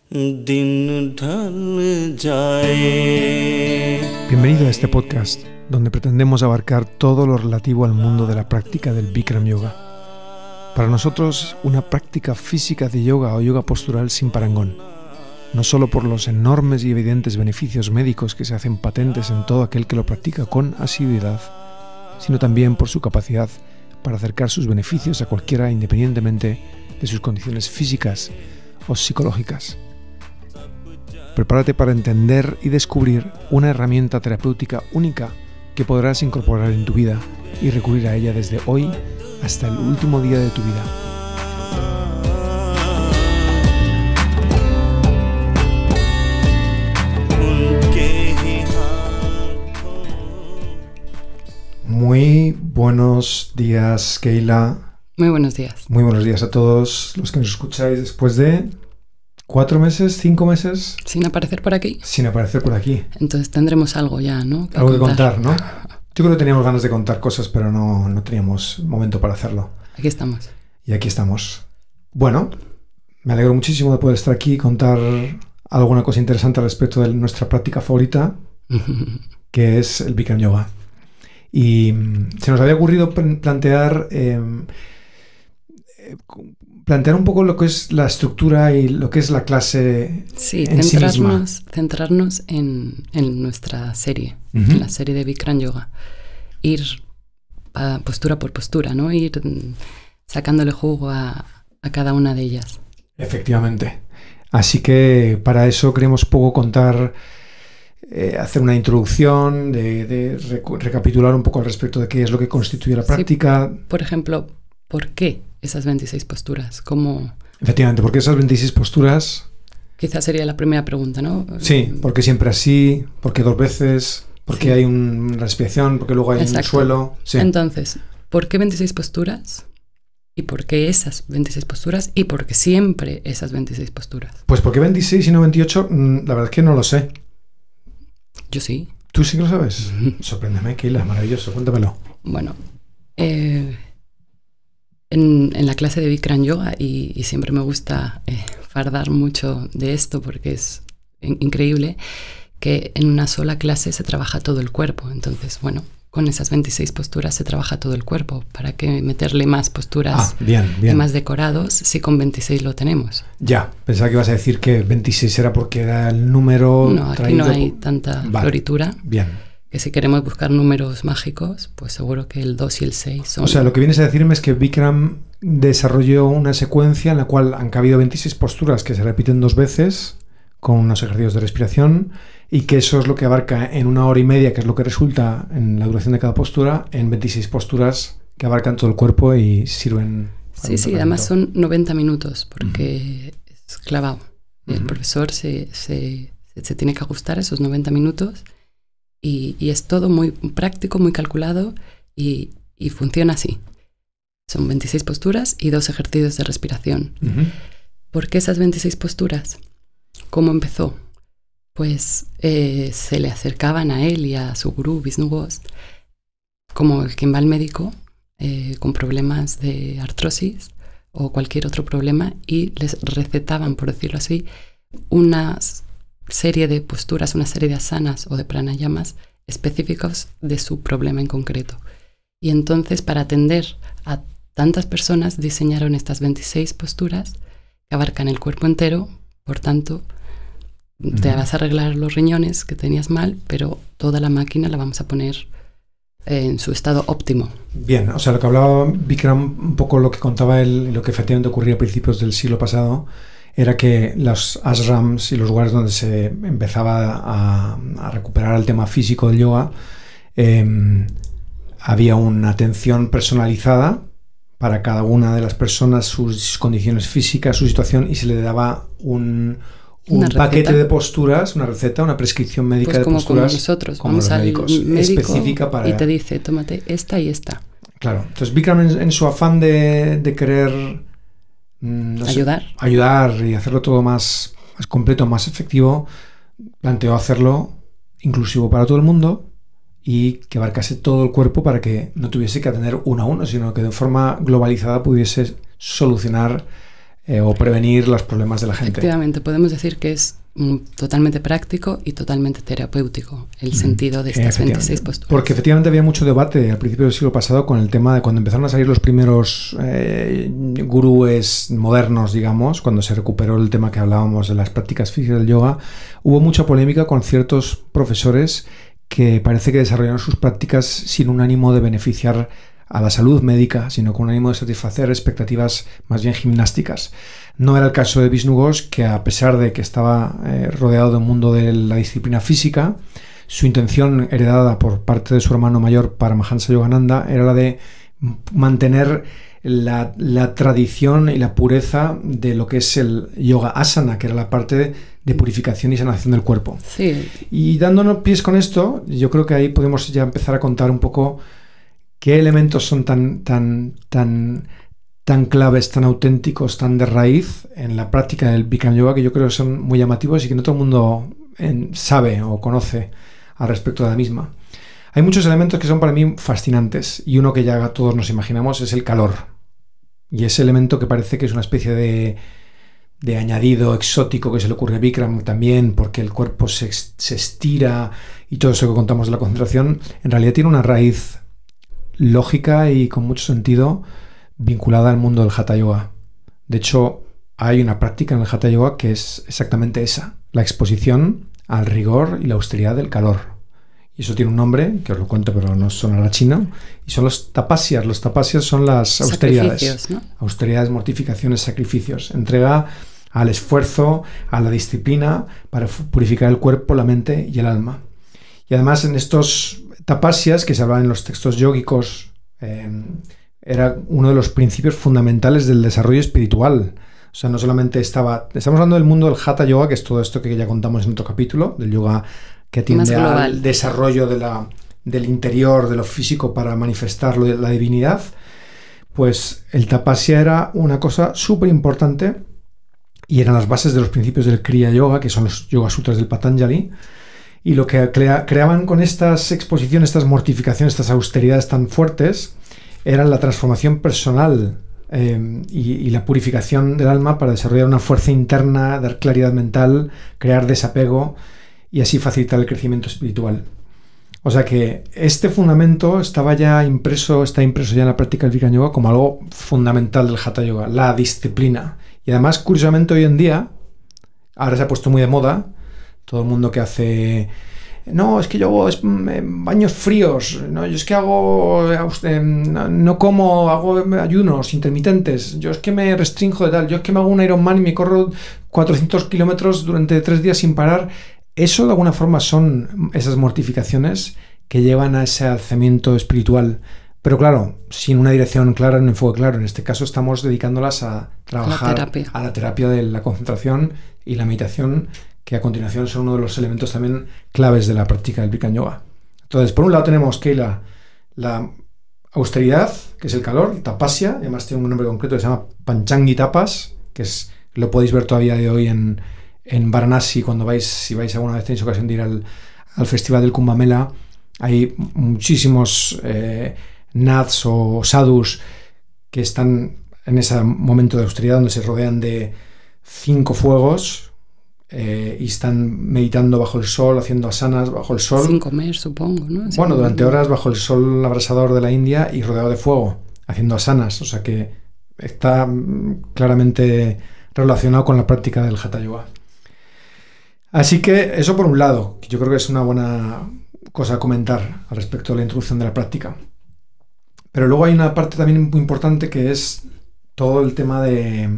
दिन ढल जाए. Bienvenido a este podcast, donde pretendemos abarcar todo lo relativo al mundo de la práctica del Bikram Yoga. Para nosotros, una práctica física de yoga o yoga postural sin parangón, no solo por los enormes y evidentes beneficios médicos que se hacen patentes en todo aquel que lo practica con asiduidad, sino también por su capacidad para acercar sus beneficios a cualquiera independientemente de sus condiciones físicas o psicológicas. Prepárate para entender y descubrir una herramienta terapéutica única que podrás incorporar en tu vida y recurrir a ella desde hoy hasta el último día de tu vida. Muy buenos días, Keila. Muy buenos días. Muy buenos días a todos los que nos escucháis después de 4 meses, 5 meses. Sin aparecer por aquí. Sin aparecer por aquí. Entonces tendremos algo ya, ¿no? Algo que contar, ¿no? Yo creo que teníamos ganas de contar cosas, pero no teníamos momento para hacerlo. Aquí estamos. Y aquí estamos. Bueno, me alegro muchísimo de poder estar aquí y contar alguna cosa interesante al respecto de nuestra práctica favorita, que es el Bikram Yoga. Y se nos había ocurrido plantear un poco lo que es la estructura y lo que es la clase en sí misma. Centrarnos en nuestra serie, en la serie de Bikram Yoga. Ir postura por postura, ¿no? Ir sacándole jugo a cada una de ellas. Efectivamente. Así que para eso queremos poco contar, hacer una introducción, de recapitular un poco al respecto de qué es lo que constituye la práctica. Sí, por ejemplo, ¿por qué esas 26 posturas? ¿Cómo? Efectivamente, ¿por qué esas 26 posturas? Quizás sería la primera pregunta, ¿no? Sí, ¿por qué siempre así? ¿Por qué 2 veces? ¿Por qué hay una respiración? ¿Por qué luego hay un suelo? Sí. Entonces, ¿por qué 26 posturas? ¿Y por qué esas 26 posturas? ¿Y por qué siempre esas 26 posturas? Pues ¿por qué 26 y no 28? La verdad es que no lo sé. Yo sí. ¿Tú sí que lo sabes? Sorpréndeme, Keila, maravilloso, cuéntamelo. Bueno, en la clase de Bikram Yoga, y siempre me gusta fardar mucho de esto porque es increíble, que en una sola clase se trabaja todo el cuerpo. Entonces, bueno, con esas 26 posturas se trabaja todo el cuerpo. ¿Para qué meterle más posturas y más decorados si con 26 lo tenemos? Ya, pensaba que ibas a decir que 26 era porque era el número. No, aquí no hay tanta floritura. Bien. Que si queremos buscar números mágicos, pues seguro que el 2 y el 6 son... O sea, lo que vienes a decirme es que Bikram desarrolló una secuencia en la cual han cabido 26 posturas que se repiten 2 veces con unos ejercicios de respiración, y que eso es lo que abarca en 1 hora y media, que es lo que resulta en la duración de cada postura, en 26 posturas que abarcan todo el cuerpo y sirven para Sí, además son 90 minutos porque es clavado. El profesor se tiene que ajustar a esos 90 minutos y es todo muy práctico, muy calculado y funciona así. Son 26 posturas y 2 ejercicios de respiración. ¿Por qué esas 26 posturas? ¿Cómo empezó? Pues se le acercaban a él y a su gurú, Vishnu Ghosh, como quien va al médico con problemas de artrosis o cualquier otro problema, y les recetaban, por decirlo así, una serie de posturas, una serie de asanas o de pranayamas específicos de su problema en concreto. Y entonces, para atender a tantas personas, diseñaron estas 26 posturas que abarcan el cuerpo entero. Por tanto, te vas a arreglar los riñones que tenías mal, pero toda la máquina la vamos a poner en su estado óptimo. Bien, o sea, lo que hablaba Bikram, un poco lo que contaba él y lo que efectivamente ocurría a principios del siglo pasado, era que los ashrams y los lugares donde se empezaba a recuperar el tema físico del yoga, había una atención personalizada para cada una de las personas, sus condiciones físicas, su situación, y se le daba un paquete de posturas, una receta, una prescripción médica, pues de posturas. Como nosotros, vamos al médico específica para... y te dice, tómate esta y esta. Claro, entonces Bikram en su afán de querer ayudar y hacerlo todo más completo, más efectivo, planteó hacerlo inclusivo para todo el mundo y que abarcase todo el cuerpo para que no tuviese que atender uno a uno, sino que de forma globalizada pudiese solucionar o prevenir los problemas de la gente. Efectivamente, podemos decir que es totalmente práctico y totalmente terapéutico el sentido de estas 26 posturas. Porque efectivamente había mucho debate al principio del siglo pasado con el tema de cuando empezaron a salir los primeros gurúes modernos, digamos, cuando se recuperó el tema que hablábamos de las prácticas físicas del yoga, hubo mucha polémica con ciertos profesores que parece que desarrollaron sus prácticas sin un ánimo de beneficiar a la salud médica, sino con un ánimo de satisfacer expectativas más bien gimnásticas. No era el caso de Vishnu Ghosh, que a pesar de que estaba rodeado del mundo de la disciplina física, su intención heredada por parte de su hermano mayor Paramahansa Yogananda era la de mantener la tradición y la pureza de lo que es el yoga asana, que era la parte de purificación y sanación del cuerpo. Sí. Y dándonos pies con esto, yo creo que ahí podemos ya empezar a contar un poco qué elementos son tan claves, tan auténticos, tan de raíz en la práctica del Bikram Yoga, que yo creo que son muy llamativos y que no todo el mundo sabe o conoce al respecto de la misma. Hay muchos elementos que son para mí fascinantes, y uno que ya todos nos imaginamos es el calor. Y ese elemento que parece que es una especie de añadido exótico que se le ocurre a Bikram también, porque el cuerpo se estira y todo eso que contamos de la concentración, en realidad tiene una raíz lógica y con mucho sentido vinculada al mundo del Hatha Yoga. De hecho, hay una práctica en el Hatha Yoga que es exactamente esa, la exposición al rigor y la austeridad del calor. Y eso tiene un nombre, que os lo cuento pero no sonará chino, y son los tapasyas. Los tapasyas son las austeridades, ¿no? Austeridades, mortificaciones, sacrificios. Entrega al esfuerzo, a la disciplina para purificar el cuerpo, la mente y el alma. Y además en estos tapasyas que se hablan en los textos yógicos, era uno de los principios fundamentales del desarrollo espiritual. O sea, no solamente estamos hablando del mundo del Hatha Yoga, que es todo esto que ya contamos en otro capítulo, del yoga que atiende al desarrollo del interior, de lo físico para manifestar la divinidad. Pues el tapasya era una cosa súper importante y eran las bases de los principios del Kriya Yoga, que son los Yoga Sutras del Patanjali. Y lo que creaban con estas exposiciones, estas mortificaciones, estas austeridades tan fuertes, eran la transformación personal y la purificación del alma para desarrollar una fuerza interna, dar claridad mental, crear desapego y así facilitar el crecimiento espiritual. O sea que este fundamento está impreso ya en la práctica del Bikram Yoga como algo fundamental del Hatha Yoga, la disciplina. Y además, curiosamente, hoy en día, ahora se ha puesto muy de moda, todo el mundo que hace... No, es que yo hago baños fríos, no, yo es que no como, hago ayunos intermitentes, yo es que me restringo de tal, yo es que me hago un Ironman y me corro 400 kilómetros durante 3 días sin parar. Eso de alguna forma son esas mortificaciones que llevan a ese alzamiento espiritual. Pero claro, sin una dirección clara, un enfoque claro. En este caso estamos dedicándolas a trabajar a la terapia de la concentración y la meditación, que a continuación son uno de los elementos también claves de la práctica del Bikram Yoga. Entonces, por un lado tenemos que la austeridad, que es el calor, el tapasya, además tiene un nombre concreto que se llama Panchangi Tapas, lo podéis ver todavía de hoy en Varanasi, si vais alguna vez tenéis ocasión de ir al festival del Kumbh Mela. Hay muchísimos naths o sadhus que están en ese momento de austeridad donde se rodean de 5 fuegos y están meditando bajo el sol, haciendo asanas bajo el sol. Sin comer, supongo, ¿no? Bueno, durante horas bajo el sol abrasador de la India y rodeado de fuego, haciendo asanas. O sea que está claramente relacionado con la práctica del Hatha Yoga. Así que eso por un lado, que yo creo que es una buena cosa a comentar al respecto de la introducción de la práctica. Pero luego hay una parte también muy importante que es todo el tema de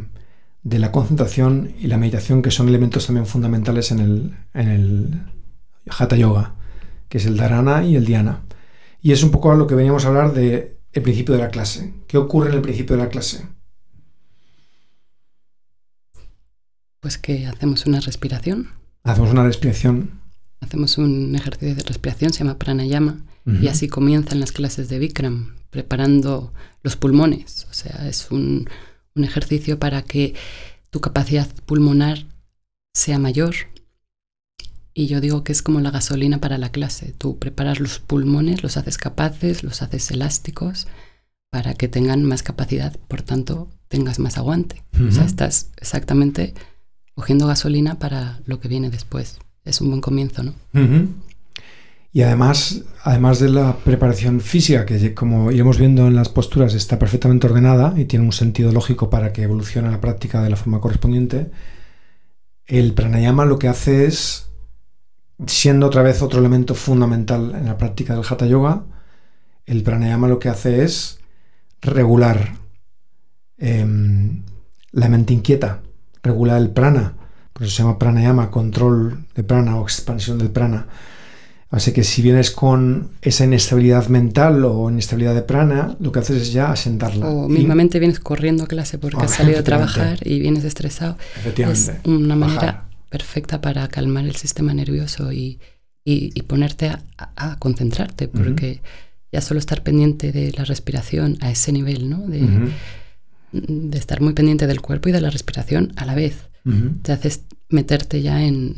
la concentración y la meditación, que son elementos también fundamentales en el Hatha Yoga, que es el dharana y el dhyana. Y es un poco a lo que veníamos a hablar del principio de la clase. ¿Qué ocurre en el principio de la clase? Pues que hacemos una respiración. Hacemos una respiración. Hacemos un ejercicio de respiración, se llama pranayama, y así comienzan las clases de Bikram, preparando los pulmones. O sea, es un ejercicio para que tu capacidad pulmonar sea mayor. Y yo digo que es como la gasolina para la clase. Tú preparas los pulmones, los haces capaces, los haces elásticos, para que tengan más capacidad, por tanto, tengas más aguante. O sea, estás exactamente cogiendo gasolina para lo que viene después. Es un buen comienzo, ¿no? Y además de la preparación física, que como iremos viendo en las posturas está perfectamente ordenada y tiene un sentido lógico para que evolucione la práctica de la forma correspondiente, el pranayama lo que hace es, siendo otra vez otro elemento fundamental en la práctica del Hatha Yoga, el pranayama lo que hace es regular la mente inquieta, regular el prana, por eso se llama pranayama, control de prana o expansión del prana. Así que si vienes con esa inestabilidad mental o inestabilidad de prana, lo que haces es ya asentarla. O mismamente vienes corriendo a clase porque has salido a trabajar y vienes estresado. Efectivamente. Es una manera perfecta para calmar el sistema nervioso y ponerte a concentrarte, porque ya solo estar pendiente de la respiración a ese nivel, ¿no? De estar muy pendiente del cuerpo y de la respiración a la vez. Te haces meterte ya en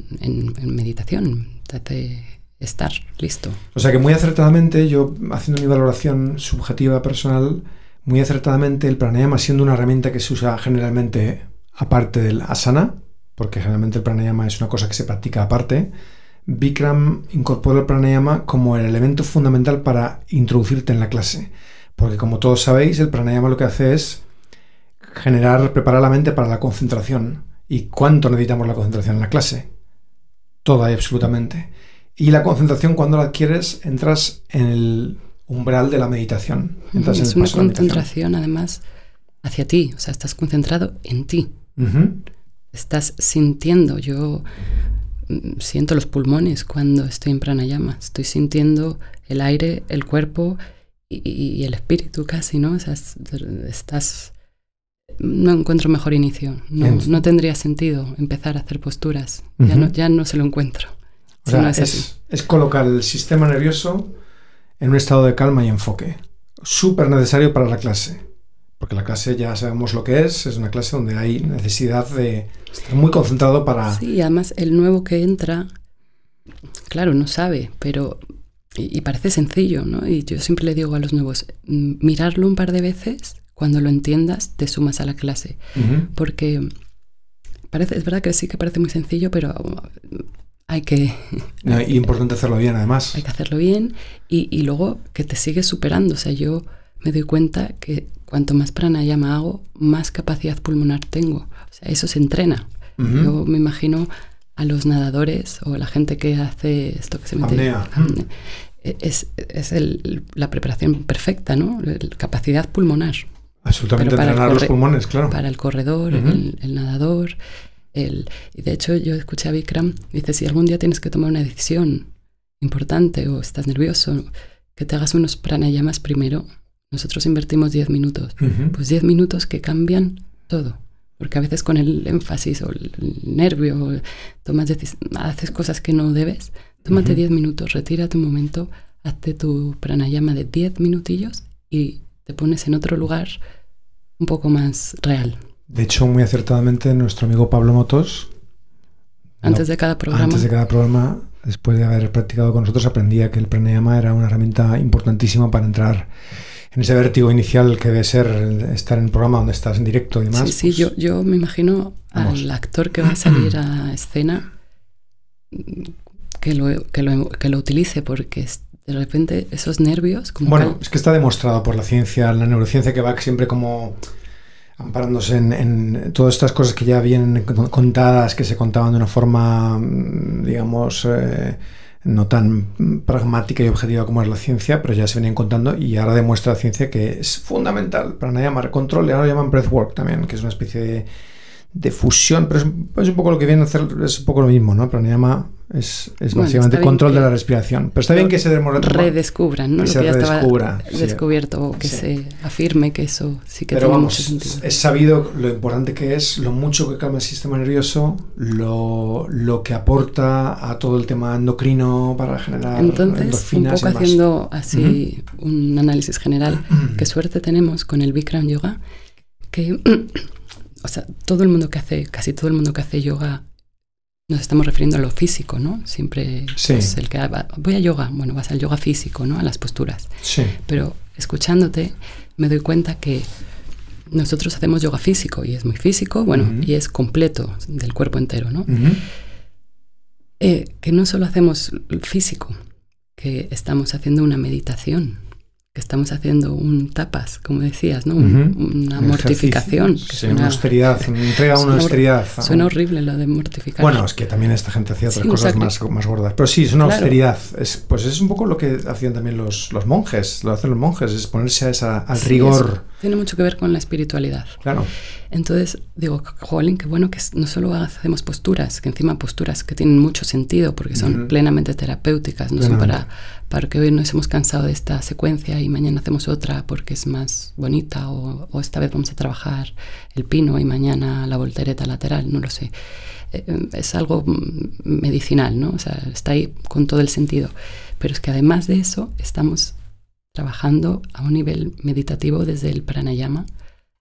meditación, te hace estar listo. O sea que muy acertadamente, yo haciendo mi valoración subjetiva personal, muy acertadamente el pranayama, siendo una herramienta que se usa generalmente aparte del asana, porque generalmente el pranayama es una cosa que se practica aparte, Bikram incorpora el pranayama como el elemento fundamental para introducirte en la clase, porque como todos sabéis, el pranayama lo que hace es preparar la mente para la concentración. ¿Y cuánto necesitamos la concentración en la clase? Toda y absolutamente. Y la concentración, cuando la adquieres, entras en el umbral de la meditación. Es una concentración, además, hacia ti. O sea, estás concentrado en ti. Estás sintiendo. Yo siento los pulmones cuando estoy en pranayama. Estoy sintiendo el aire, el cuerpo y el espíritu casi, ¿no? O sea, estás... No encuentro mejor inicio. No tendría sentido empezar a hacer posturas. Ya no se lo encuentro. O sea, es colocar el sistema nervioso en un estado de calma y enfoque. Súper necesario para la clase. Porque la clase ya sabemos lo que es una clase donde hay necesidad de estar muy concentrado para... Sí, y además el nuevo que entra, claro, no sabe, pero... Y parece sencillo, ¿no? Y yo siempre le digo a los nuevos, mirarlo un par de veces, cuando lo entiendas, te sumas a la clase. Porque es verdad que sí que parece muy sencillo, pero hay que... Y importante hacerlo bien, además. Hay que hacerlo bien y luego que te sigues superando. O sea, yo me doy cuenta que cuanto más pranayama hago, más capacidad pulmonar tengo. O sea, eso se entrena. Yo me imagino a los nadadores o a la gente que hace esto que se mete... Apnea. Es la preparación perfecta, ¿no? Capacidad pulmonar. Absolutamente, entrenar los pulmones, claro. Para el corredor, el nadador. Y de hecho, yo escuché a Bikram, dice, si algún día tienes que tomar una decisión importante o estás nervioso, que te hagas unos pranayamas primero. Nosotros invertimos 10 minutos. Pues 10 minutos que cambian todo. Porque a veces con el énfasis o el nervio haces cosas que no debes. Tómate 10 minutos, retírate un momento, hazte tu pranayama de 10 minutillos y te pones en otro lugar un poco más real. De hecho, muy acertadamente, nuestro amigo Pablo Motos, antes de cada programa, después de haber practicado con nosotros, aprendía que el pranayama era una herramienta importantísima para entrar en ese vértigo inicial que debe ser estar en el programa donde estás en directo y demás. Sí, pues, yo me imagino al actor que va a salir a escena que lo utilice, porque de repente esos nervios... es que está demostrado por la ciencia, la neurociencia, que va siempre como amparándose en todas estas cosas que ya vienen contadas, que se contaban de una forma, digamos... no tan pragmática y objetiva como es la ciencia, pero ya se venían contando y ahora demuestra la ciencia que es fundamental pranayama, control, y ahora lo llaman breathwork también, que es una especie de fusión, pero es un poco lo que viene a hacer, es un poco lo mismo, ¿no? Pranayama es básicamente control de la respiración, pero está bien que se redescubran, ¿no? Que lo que ya estaba descubierto, o que se afirme que eso sí que tiene mucho sentido. Es sabido lo importante que es, lo mucho que calma el sistema nervioso, lo que aporta a todo el tema endocrino para generar endorfinas. Un poco haciendo así un análisis general, qué suerte tenemos con el Bikram Yoga, que o sea, casi todo el mundo que hace yoga, nos estamos refiriendo a lo físico, ¿no? Siempre pues, el que voy a yoga, bueno, vas al yoga físico, ¿no? A las posturas. Sí. Pero escuchándote me doy cuenta que nosotros hacemos yoga físico y es muy físico, bueno, y es completo del cuerpo entero, ¿no? Que no solo hacemos físico, que estamos haciendo una meditación, que estamos haciendo un tapas, como decías, ¿no? Una mortificación. Que suena, una austeridad, entrega una austeridad. Suena horrible lo de mortificar. Bueno, es que también esta gente hacía otras cosas más gordas. Pero sí, es una austeridad. Pues es un poco lo que hacían también los monjes, lo hacen los monjes, es ponerse al rigor. Tiene mucho que ver con la espiritualidad. Claro. Entonces, digo, jolín, qué bueno que no solo hacemos posturas, que encima posturas que tienen mucho sentido porque son plenamente terapéuticas, no son para que hoy nos hemos cansado de esta secuencia y mañana hacemos otra porque es más bonita, o esta vez vamos a trabajar el pino y mañana la voltereta lateral, no lo sé. Es algo medicinal, ¿no? O sea, está ahí con todo el sentido. Pero es que además de eso, estamos trabajando a un nivel meditativo desde el pranayama.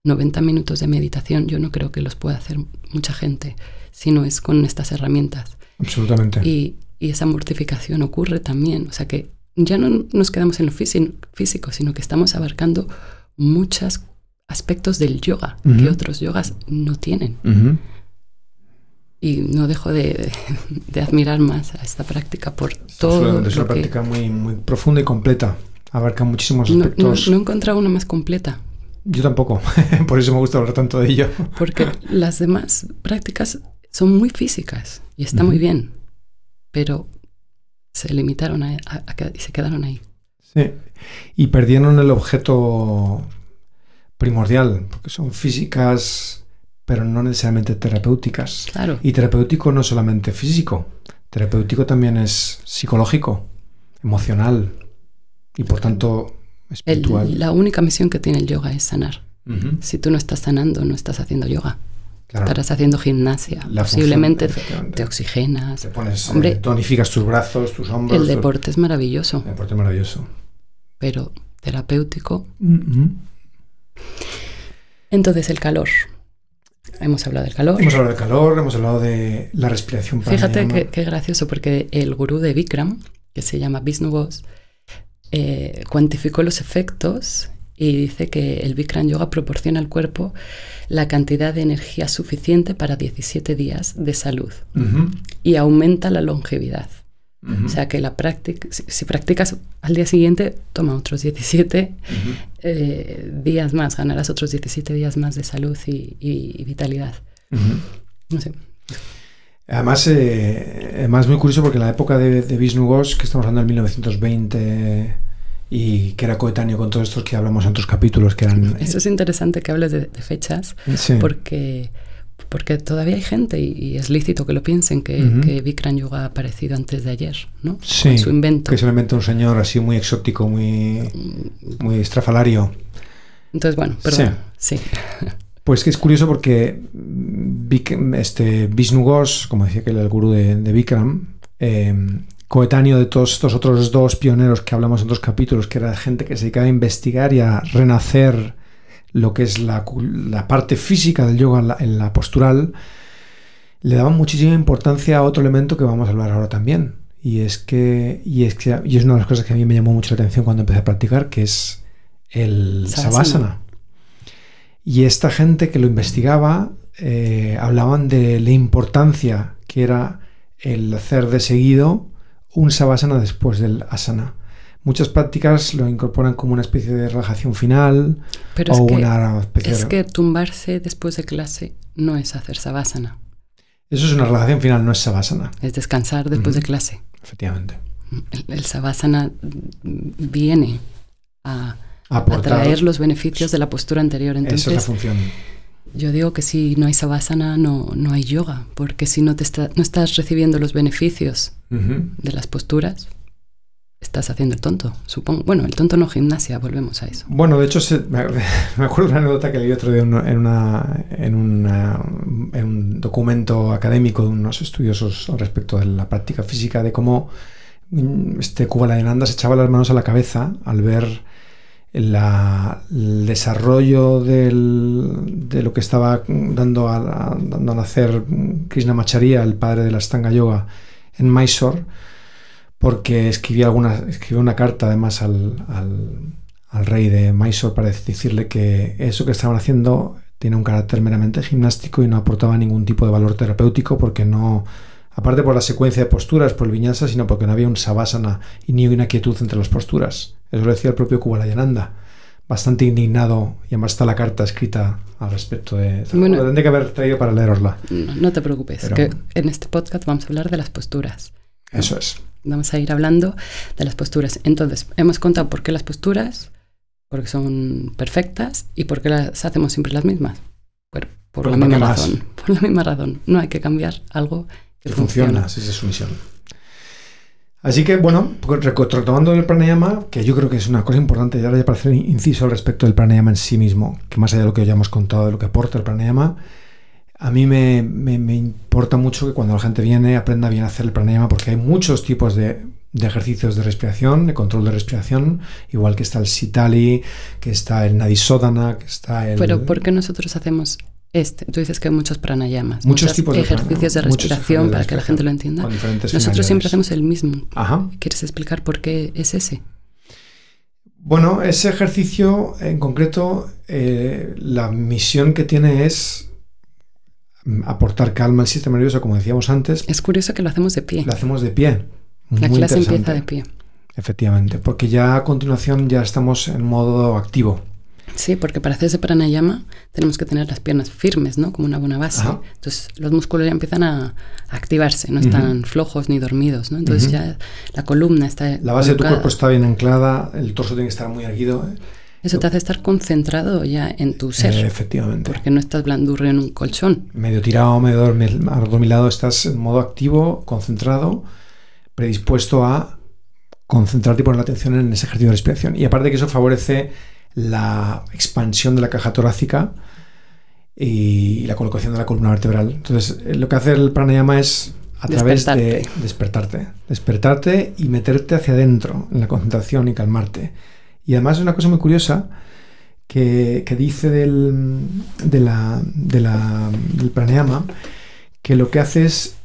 90 minutos de meditación, yo no creo que los pueda hacer mucha gente si no es con estas herramientas. Absolutamente. Y esa mortificación ocurre también, o sea que ya no nos quedamos en lo físico, sino que estamos abarcando muchos aspectos del yoga que otros yogas no tienen. Y no dejo de admirar más a esta práctica por todo. Es una práctica muy, muy profunda y completa. Abarca muchísimos aspectos. No he encontrado una más completa. Yo tampoco, por eso me gusta hablar tanto de ello. Porque las demás prácticas son muy físicas y está muy bien, pero se limitaron y se quedaron ahí. Sí, y perdieron el objeto primordial, porque son físicas, pero no necesariamente terapéuticas. Claro. Y terapéutico no solamente físico, terapéutico también es psicológico, emocional y por tanto espiritual. La única misión que tiene el yoga es sanar. Si tú no estás sanando, no estás haciendo yoga. Claro. Estarás haciendo gimnasia. Posiblemente te oxigenas. Te pones, tonificas tus brazos, tus hombros. El deporte es maravilloso. El deporte es maravilloso. Pero terapéutico. Entonces, el calor. Hemos hablado del calor. Hemos hablado de la respiración pranayama. Fíjate qué gracioso, porque el gurú de Bikram, que se llama Vishnu Ghosh, cuantificó los efectos y dice que el Bikram Yoga proporciona al cuerpo la cantidad de energía suficiente para 17 días de salud y aumenta la longevidad. O sea que la práctica, si practicas al día siguiente, toma otros 17 días más, ganarás otros 17 días más de salud y vitalidad. No sé. Además muy curioso porque en la época de Vishnu Ghosh, que estamos hablando del 1920 y que era coetáneo con todos estos que hablamos en otros capítulos que eran... Eso es interesante que hables de fechas, sí. porque todavía hay gente, y es lícito que lo piensen, que Bikram Yoga ha aparecido antes de ayer, ¿no? Sí, con su invento. Que se lo inventó un señor así muy exótico, muy estrafalario. Entonces, bueno, perdón. Sí. Pues que es curioso porque Vishnu Ghosh, como decía que era el gurú de Bikram, coetáneo de todos estos otros dos pioneros que hablamos en otros capítulos, que era gente que se dedicaba a investigar y a renacer lo que es la parte física del yoga en la postural, le daban muchísima importancia a otro elemento que vamos a hablar ahora también. Y es una de las cosas que a mí me llamó mucho la atención cuando empecé a practicar, que es el Savasana. Y esta gente que lo investigaba hablaban de la importancia que era el hacer de seguido un Savasana después del asana. Muchas prácticas lo incorporan como una especie de relajación final. Pero es que tumbarse después de clase no es hacer Savasana. Eso es una relajación final, no es Savasana. Es descansar después de clase. Efectivamente. El Savasana viene a traer los beneficios de la postura anterior. Entonces, esa es la función. Yo digo que si no hay Savasana no hay yoga, porque si no estás recibiendo los beneficios de las posturas, estás haciendo el tonto, supongo. Bueno, el tonto no, gimnasia, volvemos a eso. Bueno, de hecho, me acuerdo de una anécdota que leí otro día en un documento académico de unos estudiosos respecto de la práctica física, de cómo Kubalayananda se echaba las manos a la cabeza al ver el desarrollo de lo que estaba dando a nacer Krishnamacharya, el padre de la Ashtanga Yoga, en Mysore, porque escribió una carta además al al rey de Mysore para decirle que eso que estaban haciendo tiene un carácter meramente gimnástico y no aportaba ningún tipo de valor terapéutico, porque no, aparte por la secuencia de posturas, por el vinyasa, sino porque no había un savasana y ni una quietud entre las posturas. Eso lo decía el propio Kuvalayananda, bastante indignado, y además está la carta escrita al respecto de... Bueno, lo tendré que haber traído para leerosla. No te preocupes, pero que en este podcast vamos a hablar de las posturas. Eso es. Vamos a ir hablando de las posturas. Entonces, hemos contado por qué las posturas, porque son perfectas, y por qué las hacemos siempre las mismas. Pero por la misma razón. Por la misma razón. No hay que cambiar algo que funciona. Esa es su misión. Así que, bueno, retomando el pranayama, que yo creo que es una cosa importante, y ahora ya para hacer inciso al respecto del pranayama en sí mismo, que más allá de lo que ya hemos contado de lo que aporta el pranayama, a mí me importa mucho que cuando la gente viene aprenda bien a hacer el pranayama, porque hay muchos tipos de ejercicios de respiración, de control de respiración, igual que está el Sitali, que está el Nadisodhana, que está el... Pero ¿por qué nosotros hacemos tú dices que hay muchos pranayamas, muchos tipos de ejercicios de respiración, para que la gente lo entienda? Nosotros siempre hacemos el mismo. Ajá. ¿Quieres explicar por qué es ese? Bueno, ese ejercicio en concreto, la misión que tiene es aportar calma al sistema nervioso, como decíamos antes. Es curioso que lo hacemos de pie. Lo hacemos de pie. La clase empieza de pie. Efectivamente, porque ya a continuación ya estamos en modo activo. Sí, porque para hacer ese pranayama tenemos que tener las piernas firmes, ¿no? Como una buena base. Ajá. Entonces los músculos ya empiezan a activarse, no están flojos ni dormidos, ¿no? Entonces ya la columna está... La base de tu cuerpo está bien anclada, el torso tiene que estar muy erguido. Eso te hace estar concentrado ya en tu ser. Efectivamente. Porque no estás blandurro en un colchón. Medio tirado, medio adormilado, estás en modo activo, concentrado, predispuesto a concentrarte y poner la atención en ese ejercicio de respiración. Y aparte que eso favorece la expansión de la caja torácica y la colocación de la columna vertebral. Entonces, lo que hace el pranayama es a través de despertarte y meterte hacia adentro en la concentración y calmarte. Y además es una cosa muy curiosa que dice del pranayama, que lo que hace es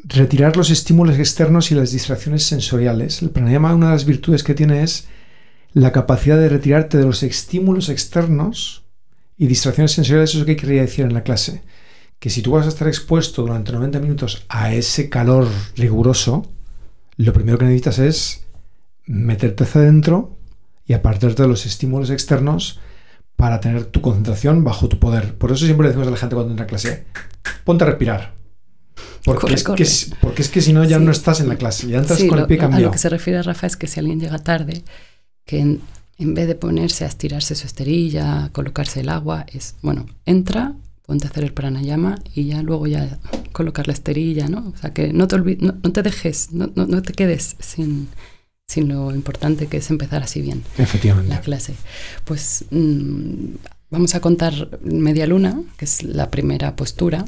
retirar los estímulos externos y las distracciones sensoriales. El pranayama, una de las virtudes que tiene es la capacidad de retirarte de los estímulos externos y distracciones sensoriales. Eso es lo que quería decir en la clase, que si tú vas a estar expuesto durante 90 minutos a ese calor riguroso, lo primero que necesitas es meterte hacia adentro y apartarte de los estímulos externos para tener tu concentración bajo tu poder. Por eso siempre le decimos a la gente cuando entra a clase, ponte a respirar. Porque es que si no ya no estás en la clase, ya entras con el pie cambiado. A lo que se refiere Rafa es que si alguien llega tarde, que en vez de ponerse a estirarse su esterilla, a colocarse el agua, es, bueno, entra, ponte a hacer el pranayama y ya luego ya colocar la esterilla, ¿no? O sea, que no te olvides, no te dejes, no te quedes sin lo importante que es empezar así bien. Efectivamente. La clase. Pues vamos a contar media luna, que es la primera postura.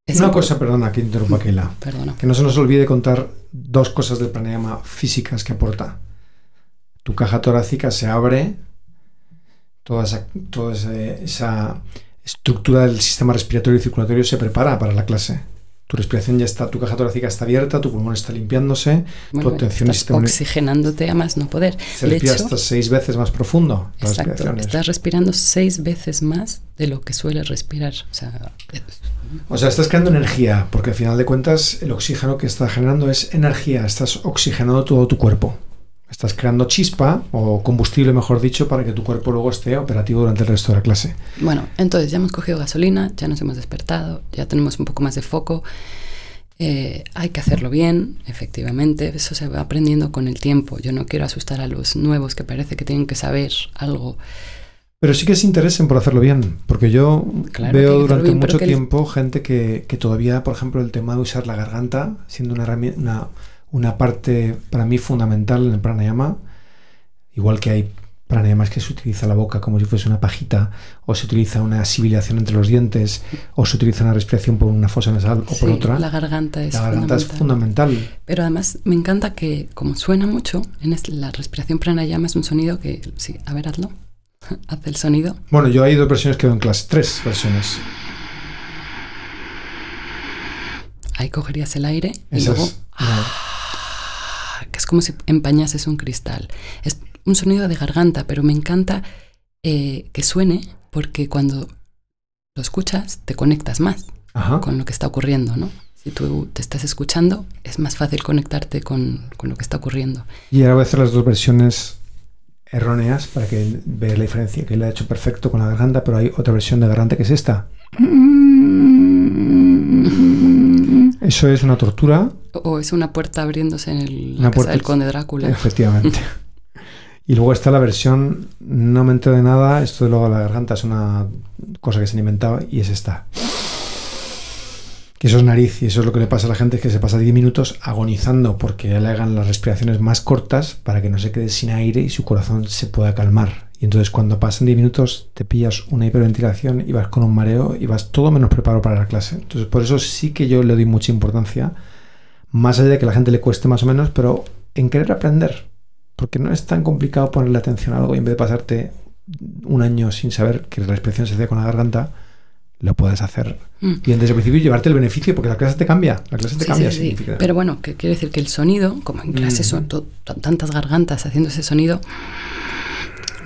Una cosa, perdona, que interrumpa, Keila. Perdona. Que no se nos olvide contar dos cosas del pranayama físicas que aporta. Tu caja torácica se abre, toda esa estructura del sistema respiratorio y circulatorio se prepara para la clase. Tu respiración ya está, tu caja torácica está abierta, tu pulmón está limpiándose, bueno, tu atención estás oxigenándote a más no poder. Se respira hasta 6 veces más profundo. Exacto, estás respirando 6 veces más de lo que sueles respirar. O sea, estás creando energía, porque al final de cuentas el oxígeno que estás generando es energía, estás oxigenando todo tu cuerpo. Estás creando chispa o combustible, mejor dicho, para que tu cuerpo luego esté operativo durante el resto de la clase. Bueno, entonces ya hemos cogido gasolina, ya nos hemos despertado, ya tenemos un poco más de foco. Hay que hacerlo bien, efectivamente. Eso se va aprendiendo con el tiempo. Yo no quiero asustar a los nuevos que parece que tienen que saber algo. Pero sí que se interesen por hacerlo bien, porque yo veo durante mucho tiempo gente que todavía, por ejemplo, el tema de usar la garganta, siendo una parte para mí fundamental en el pranayama, igual que hay pranayamas que se utiliza la boca como si fuese una pajita, o se utiliza una sibilación entre los dientes, o se utiliza una respiración por una fosa nasal o por otra. La garganta es fundamental. Pero además me encanta que, como suena mucho, la respiración pranayama es un sonido que, sí, a ver, hazlo. Haz el sonido. Bueno, yo hay 2 versiones que veo en clase, 3 versiones. Ahí cogerías el aire y luego... que es como si empañases un cristal. Es un sonido de garganta, pero me encanta que suene porque cuando lo escuchas te conectas más con lo que está ocurriendo, ¿no? Si tú te estás escuchando, es más fácil conectarte con lo que está ocurriendo. Y ahora voy a hacer las dos versiones erróneas para que veas la diferencia, que él ha hecho perfecto con la garganta, pero hay otra versión de garganta que es esta. Eso es una tortura. O es una puerta abriéndose en la casa del conde Drácula. Efectivamente. Y luego está la versión, no me entero de nada, esto de luego la garganta es una cosa que se han inventado y es esta. Que eso es nariz y eso es lo que le pasa a la gente, es que se pasa 10 minutos agonizando porque le hagan las respiraciones más cortas para que no se quede sin aire y su corazón se pueda calmar. Y entonces cuando pasan 10 minutos te pillas una hiperventilación y vas con un mareo y vas todo menos preparado para la clase. Entonces por eso sí que yo le doy mucha importancia, más allá de que a la gente le cueste más o menos, pero en querer aprender. Porque no es tan complicado ponerle atención a algo y en vez de pasarte un año sin saber que la respiración se hace con la garganta, lo puedes hacer bien desde el principio y llevarte el beneficio, porque la clase te cambia. La clase te cambia. Sí. Pero bueno, que quiere decir que el sonido, como en clase son tantas gargantas haciendo ese sonido,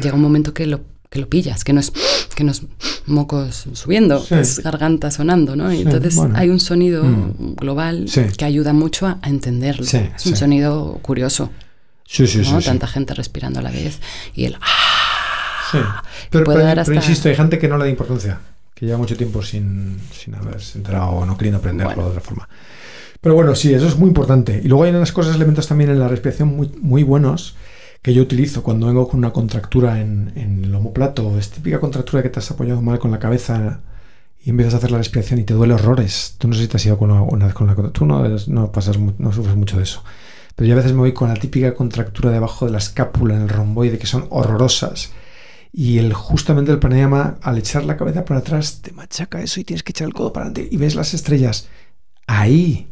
llega un momento que lo pillas, que no es mocos subiendo, es garganta sonando, ¿no? Y entonces hay un sonido global que ayuda mucho a entenderlo. Es un sonido curioso. ¿No? Tanta gente respirando a la vez y el pero insisto, hay gente que no le da importancia, que lleva mucho tiempo sin haberse enterado o no queriendo aprenderlo de otra forma. Pero bueno, sí, eso es muy importante. Y luego hay unas cosas, elementos también en la respiración muy, muy buenos que yo utilizo cuando vengo con una contractura en el omóplato. Es típica contractura que te has apoyado mal con la cabeza y empiezas a hacer la respiración y te duele horrores. Tú no sé si te has ido una vez con la contractura, tú no sufres mucho de eso. Pero yo a veces me voy con la típica contractura debajo de la escápula, en el romboide, que son horrorosas. Y justamente el pranayama, al echar la cabeza para atrás, te machaca eso y tienes que echar el codo para adelante y ves las estrellas. Ahí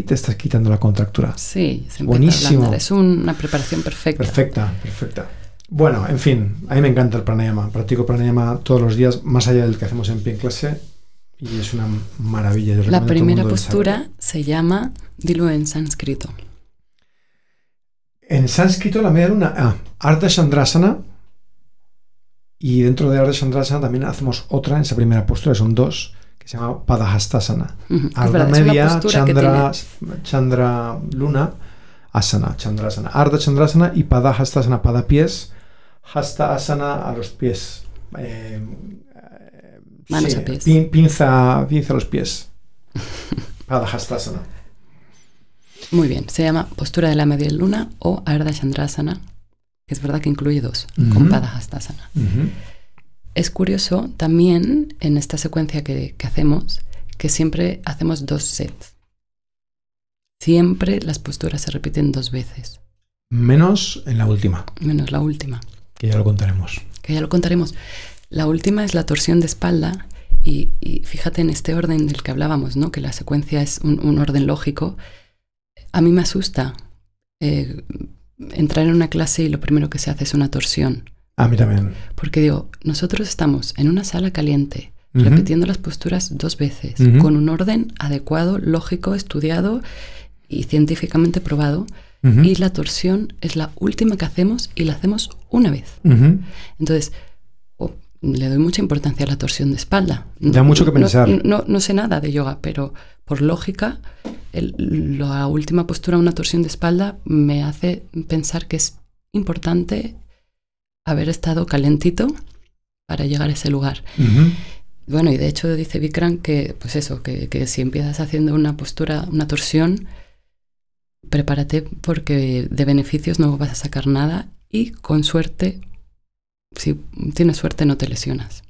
te estás quitando la contractura. Sí, buenísimo. Es una preparación perfecta. Perfecta. Bueno, en fin, a mí me encanta el pranayama. Practico pranayama todos los días, más allá del que hacemos en pie en clase. Y es una maravilla. La primera postura se llama, dilo en sánscrito. En sánscrito la media luna, Ardha Chandrasana, y dentro de Ardha Chandrasana también hacemos otra en esa primera postura, son dos, que se llama Padahastasana. Ardha media, Chandra luna, asana, Chandrasana. Ardha Chandrasana y Padahastasana, pada pies, hasta asana a los pies. Manos a pies. Pinza los pies. Padahastasana. Muy bien, se llama postura de la media luna o Ardha Chandrasana, que es verdad que incluye dos, con Padahastasana. Es curioso también en esta secuencia que hacemos, que siempre hacemos 2 sets. Siempre las posturas se repiten 2 veces. Menos en la última. Menos la última. Que ya lo contaremos. La última es la torsión de espalda y fíjate en este orden del que hablábamos, ¿no? Que la secuencia es un orden lógico. A mí me asusta entrar en una clase y lo primero que se hace es una torsión. A mí también. Porque digo, nosotros estamos en una sala caliente, repitiendo las posturas 2 veces, con un orden adecuado, lógico, estudiado y científicamente probado. Y la torsión es la última que hacemos y la hacemos una vez. Entonces, le doy mucha importancia a la torsión de espalda. Da mucho que pensar. No sé nada de yoga, pero por lógica, la última postura, una torsión de espalda, me hace pensar que es importante haber estado calentito para llegar a ese lugar. Bueno, y de hecho dice Bikram que, pues eso, que si empiezas haciendo una postura, una torsión, prepárate porque de beneficios no vas a sacar nada y con suerte, si tienes suerte, no te lesionas.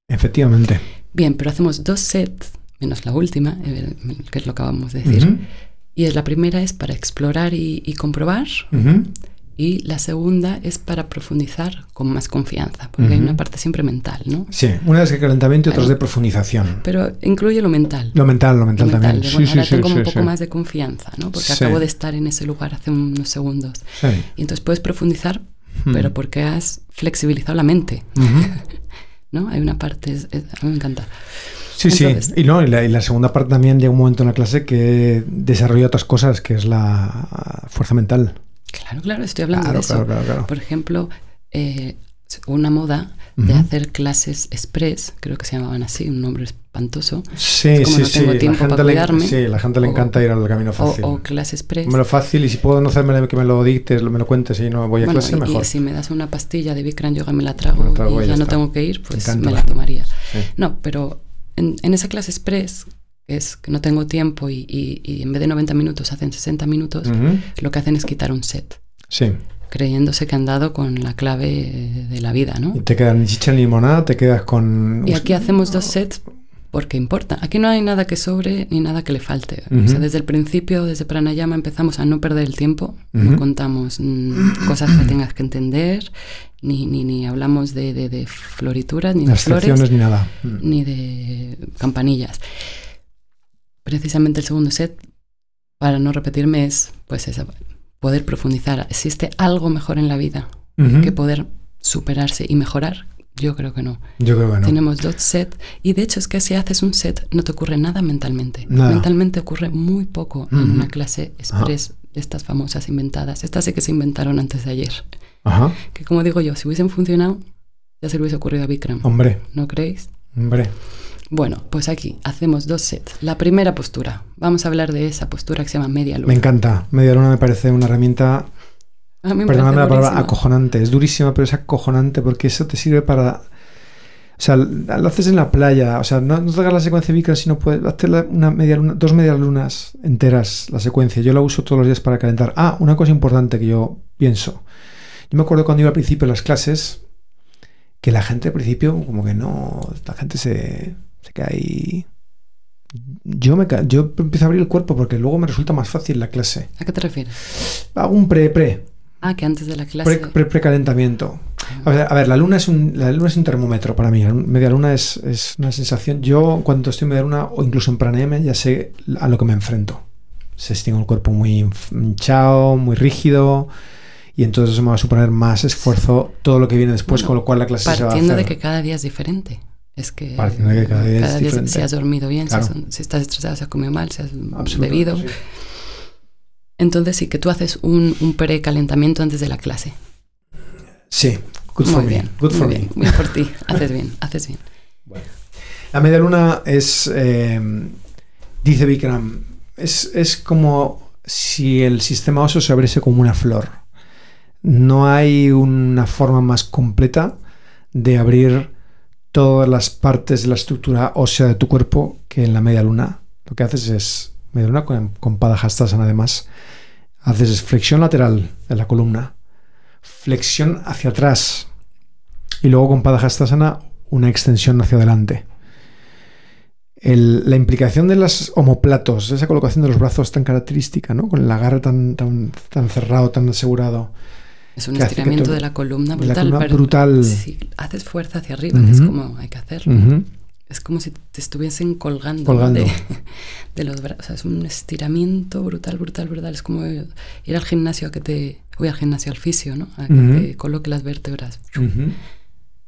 Efectivamente. Bien, pero hacemos 2 sets, menos la última, que es lo que acabamos de decir. Y la primera es para explorar y comprobar. Y la segunda es para profundizar con más confianza, porque hay una parte siempre mental, ¿no? Sí, una es de calentamiento y otra es de profundización. Pero incluye lo mental. Lo mental también. Bueno, ahora tengo un poco más de confianza, ¿no? Porque acabo de estar en ese lugar hace unos segundos. Y entonces puedes profundizar, pero porque has flexibilizado la mente. ¿No? Hay una parte, a mí me encanta. Sí, Entonces, sí. Y la segunda parte también llega un momento en la clase que desarrolla otras cosas, que es la fuerza mental. Claro, estoy hablando de eso. Claro. Por ejemplo, una moda de hacer clases express, creo que se llamaban así, un nombre espantoso. Sí, como no tengo tiempo para cuidarme. Sí, la gente le encanta ir al camino fácil. O clase express. Me lo fácil, y si puedo no hacerme que me lo dictes, me lo cuentes y no voy a clase, mejor. Y si me das una pastilla de Bikram Yoga me la trago y ya no tengo que ir, pues me la tomaría. Sí. No, pero en esa clase express, que es que no tengo tiempo y en vez de 90 minutos hacen 60 minutos, lo que hacen es quitar un set. Sí. Creyéndose que han dado con la clave de la vida, ¿no? Y te quedas ni chicha ni limonada, te quedas con... Y aquí hacemos 2 sets porque importa. Aquí no hay nada que sobre ni nada que le falte. O sea, desde el principio, desde Pranayama, empezamos a no perder el tiempo. No contamos cosas que tengas que entender, ni hablamos de florituras, ni de flores, ni nada. Ni de campanillas. Precisamente el segundo set, para no repetirme, es pues esa... poder profundizar. ¿Existe algo mejor en la vida que poder superarse y mejorar? Yo creo que no. Tenemos 2 sets y de hecho es que si haces un set no te ocurre nada mentalmente. Nada. Mentalmente ocurre muy poco en una clase express de estas famosas inventadas. Estas sí que se inventaron antes de ayer. Que como digo yo, si hubiesen funcionado ya se le hubiese ocurrido a Bikram. Hombre. ¿No creéis? Hombre. Bueno, pues aquí hacemos 2 sets. La primera postura. Vamos a hablar de esa postura que se llama media luna. Me encanta. Media luna me parece una herramienta, perdóname la palabra, acojonante. Es durísima, pero es acojonante porque eso te sirve para... O sea, lo haces en la playa. O sea, no te hagas la secuencia de Bikram si no puedes. Hazte una media luna, 2 medias lunas enteras, la secuencia. Yo la uso todos los días para calentar. Una cosa importante que yo pienso. Yo me acuerdo cuando iba al principio de las clases que la gente al principio como que no... La gente se queda ahí... Yo empiezo a abrir el cuerpo porque luego me resulta más fácil la clase. ¿A qué te refieres? Hago un pre. Que antes de la clase... Precalentamiento. A ver, la luna es un termómetro para mí. La media luna es una sensación. Yo cuando estoy en media luna o incluso en pranayama ya sé a lo que me enfrento. Si tengo el cuerpo muy hinchado, muy rígido, y entonces eso me va a suponer más esfuerzo todo lo que viene después, con lo cual la clase se va a hacer. Partiendo de que cada día es diferente. Es que cada día es diferente. Si has dormido bien, claro. si estás estresado, si has comido mal, si has bebido. Sí. Entonces sí, que tú haces un precalentamiento antes de la clase. Sí, good for me. Bien por ti, haces bien. Bueno. La media luna es, dice Bikram, es como si el sistema óseo se abriese como una flor. No hay una forma más completa de abrir todas las partes de la estructura ósea de tu cuerpo que en la media luna. Lo que haces es, media luna con Padahastasana además, haces flexión lateral de la columna, flexión hacia atrás y luego con Padahastasana una extensión hacia adelante. La implicación de los omóplatos, esa colocación de los brazos tan característica, ¿no? Con el agarre tan cerrado, tan asegurado. Es un estiramiento de la columna brutal. Brutal. Si haces fuerza hacia arriba, que es como hay que hacerlo. Es como si te estuviesen colgando. De los brazos. O sea, es un estiramiento brutal. Es como ir al gimnasio al fisio, ¿no? A que te coloque las vértebras.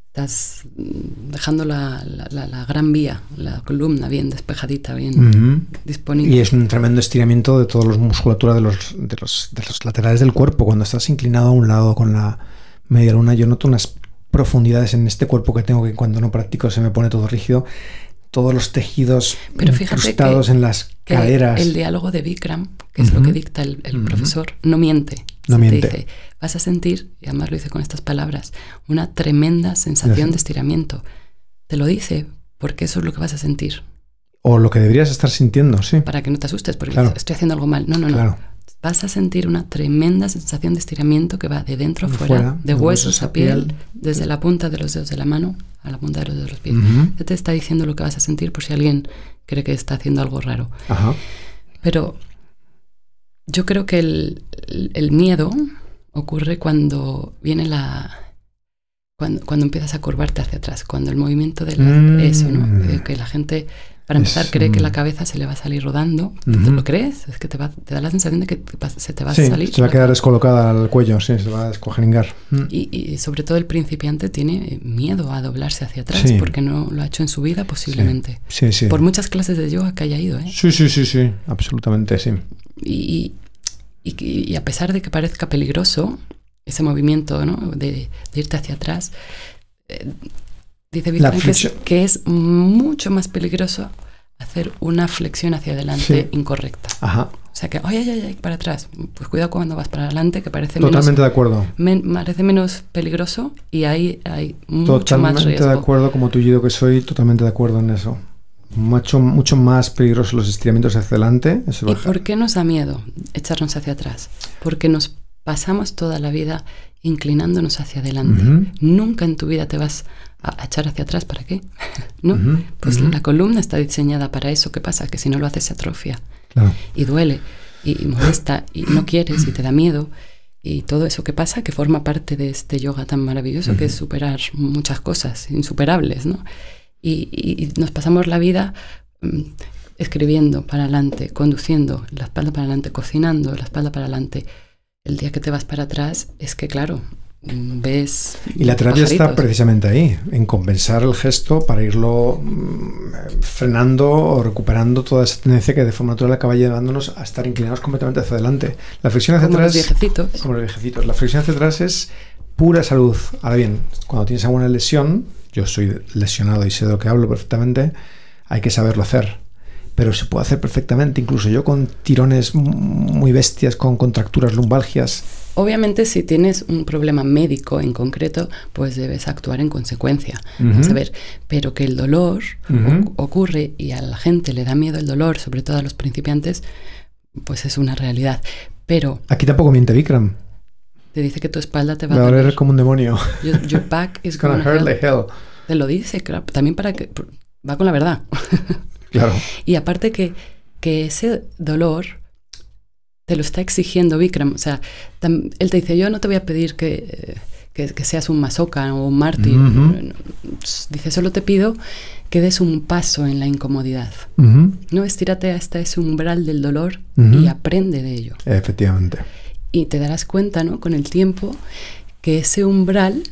Estás dejando la gran vía, la columna bien despejadita, bien disponible. Y es un tremendo estiramiento de toda la musculatura de los laterales del cuerpo. Cuando estás inclinado a un lado con la media luna, yo noto unas profundidades en este cuerpo que tengo que cuando no practico se me pone todo rígido. Todos los tejidos incrustados en las caderas. El diálogo de Bikram, que es lo que dicta el profesor, no miente. No miente. Te dice, vas a sentir, y además lo dice con estas palabras, una tremenda sensación de estiramiento. Te lo dice porque eso es lo que vas a sentir. O lo que deberías estar sintiendo, sí. Para que no te asustes, porque estoy haciendo algo mal. No. Claro. Vas a sentir una tremenda sensación de estiramiento que va de dentro a fuera, de huesos a piel, desde la punta de los dedos de la mano a la punta de los dedos de los pies. Ya te está diciendo lo que vas a sentir por si alguien cree que está haciendo algo raro. Pero yo creo que el miedo ocurre cuando viene cuando empiezas a curvarte hacia atrás, cuando el movimiento de eso, ¿no? Que la gente Para empezar, cree que la cabeza se le va a salir rodando. ¿Te lo crees? Es que te da la sensación de que se te va a salir. Se va a quedar descolocada al cuello, sí, se va a descuajengar. Y sobre todo el principiante tiene miedo a doblarse hacia atrás porque no lo ha hecho en su vida posiblemente. Sí. Por muchas clases de yoga que haya ido, ¿eh? Sí, absolutamente, sí. Y a pesar de que parezca peligroso ese movimiento, ¿no? de irte hacia atrás, dice Bikram que es mucho más peligroso hacer una flexión hacia adelante incorrecta. Ajá. O sea que, ay, para atrás. Pues cuidado cuando vas para adelante, que parece totalmente de acuerdo. Parece menos peligroso y ahí hay mucho más riesgo. Totalmente de acuerdo, como tullido que soy, totalmente de acuerdo en eso. Mucho más peligrosos los estiramientos hacia adelante. ¿Y por qué nos da miedo echarnos hacia atrás? Porque nos pasamos toda la vida inclinándonos hacia adelante. Nunca en tu vida te vas a echar hacia atrás. ¿Para qué? ¿No? Pues la columna está diseñada para eso. ¿Qué pasa? Que si no lo haces se atrofia. Claro. Y duele, y molesta, y no quieres, y te da miedo. Y todo eso que pasa, que forma parte de este yoga tan maravilloso, que es superar muchas cosas insuperables, ¿no? Y nos pasamos la vida escribiendo para adelante, conduciendo, la espalda para adelante, cocinando, la espalda para adelante. El día que te vas para atrás es que, claro, ves... Y la terapia está precisamente ahí, en compensar el gesto para irlo frenando o recuperando toda esa tendencia que de forma natural acaba llevándonos a estar inclinados completamente hacia adelante. La flexión hacia atrás... Como los viejecitos. La flexión hacia atrás es pura salud. Ahora bien, cuando tienes alguna lesión, yo soy lesionado y sé de lo que hablo perfectamente, hay que saberlo hacer. Pero se puede hacer perfectamente, incluso yo con tirones muy bestias, con contracturas, lumbalgias. Obviamente, si tienes un problema médico en concreto, pues debes actuar en consecuencia. Vamos a ver, pero que el dolor ocurre y a la gente le da miedo el dolor, sobre todo a los principiantes, pues es una realidad. Pero aquí tampoco miente Bikram. Te dice que tu espalda te va a doler como un demonio. Your back is gonna hurt like hell. Te lo dice, claro, también para que va con la verdad. Claro. Y aparte que ese dolor te lo está exigiendo Bikram. O sea, él te dice, yo no te voy a pedir que seas un masoca o un mártir. Dice, solo te pido que des un paso en la incomodidad. No, estírate hasta ese umbral del dolor y aprende de ello. Efectivamente. Y te darás cuenta, ¿no? Con el tiempo, que ese umbral